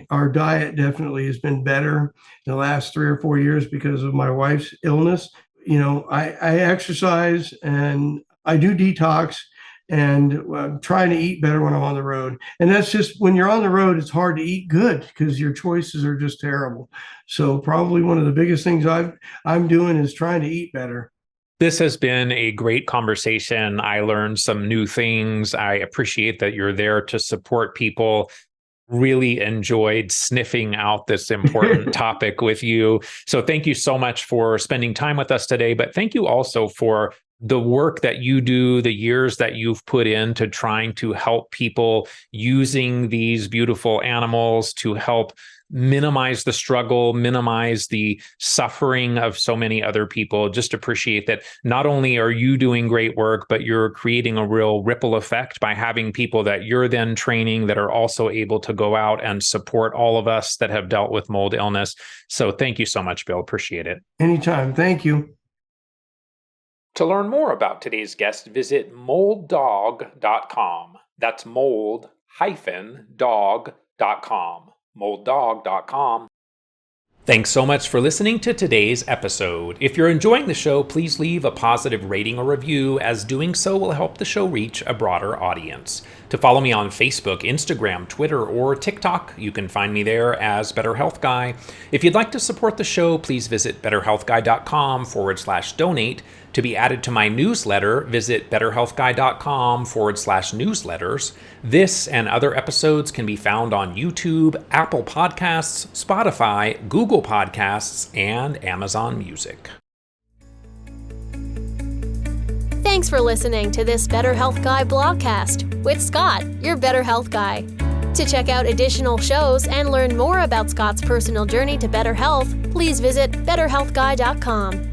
our diet definitely has been better the last 3 or 4 years because of my wife's illness. I exercise and I do detox, and trying to eat better when I'm on the road. And that's just, when you're on the road, it's hard to eat good because your choices are just terrible. So probably one of the biggest things I'm doing is trying to eat better. This has been a great conversation. I learned some new things. I appreciate that you're there to support people. Really enjoyed sniffing out this important topic with you. So thank you so much for spending time with us today. But thank you also for the work that you do, the years that you've put into trying to help people using these beautiful animals to help minimize the struggle, minimize the suffering of so many other people. Just appreciate that not only are you doing great work, but you're creating a real ripple effect by having people that you're then training that are also able to go out and support all of us that have dealt with mold illness. So thank you so much, Bill. Appreciate it. Anytime. Thank you. To learn more about today's guest, visit molddog.com. That's mold-dog.com. molddog.com. Thanks so much for listening to today's episode. If you're enjoying the show, please leave a positive rating or review, as doing so will help the show reach a broader audience. To follow me on Facebook, Instagram, Twitter, or TikTok, you can find me there as Better Health Guy. If you'd like to support the show, please visit betterhealthguy.com/donate. To be added to my newsletter, visit betterhealthguy.com/newsletters. This and other episodes can be found on YouTube, Apple Podcasts, Spotify, Google Podcasts, and Amazon Music. Thanks for listening to this Better Health Guy blogcast with Scott, your Better Health Guy. To check out additional shows and learn more about Scott's personal journey to better health, please visit betterhealthguy.com.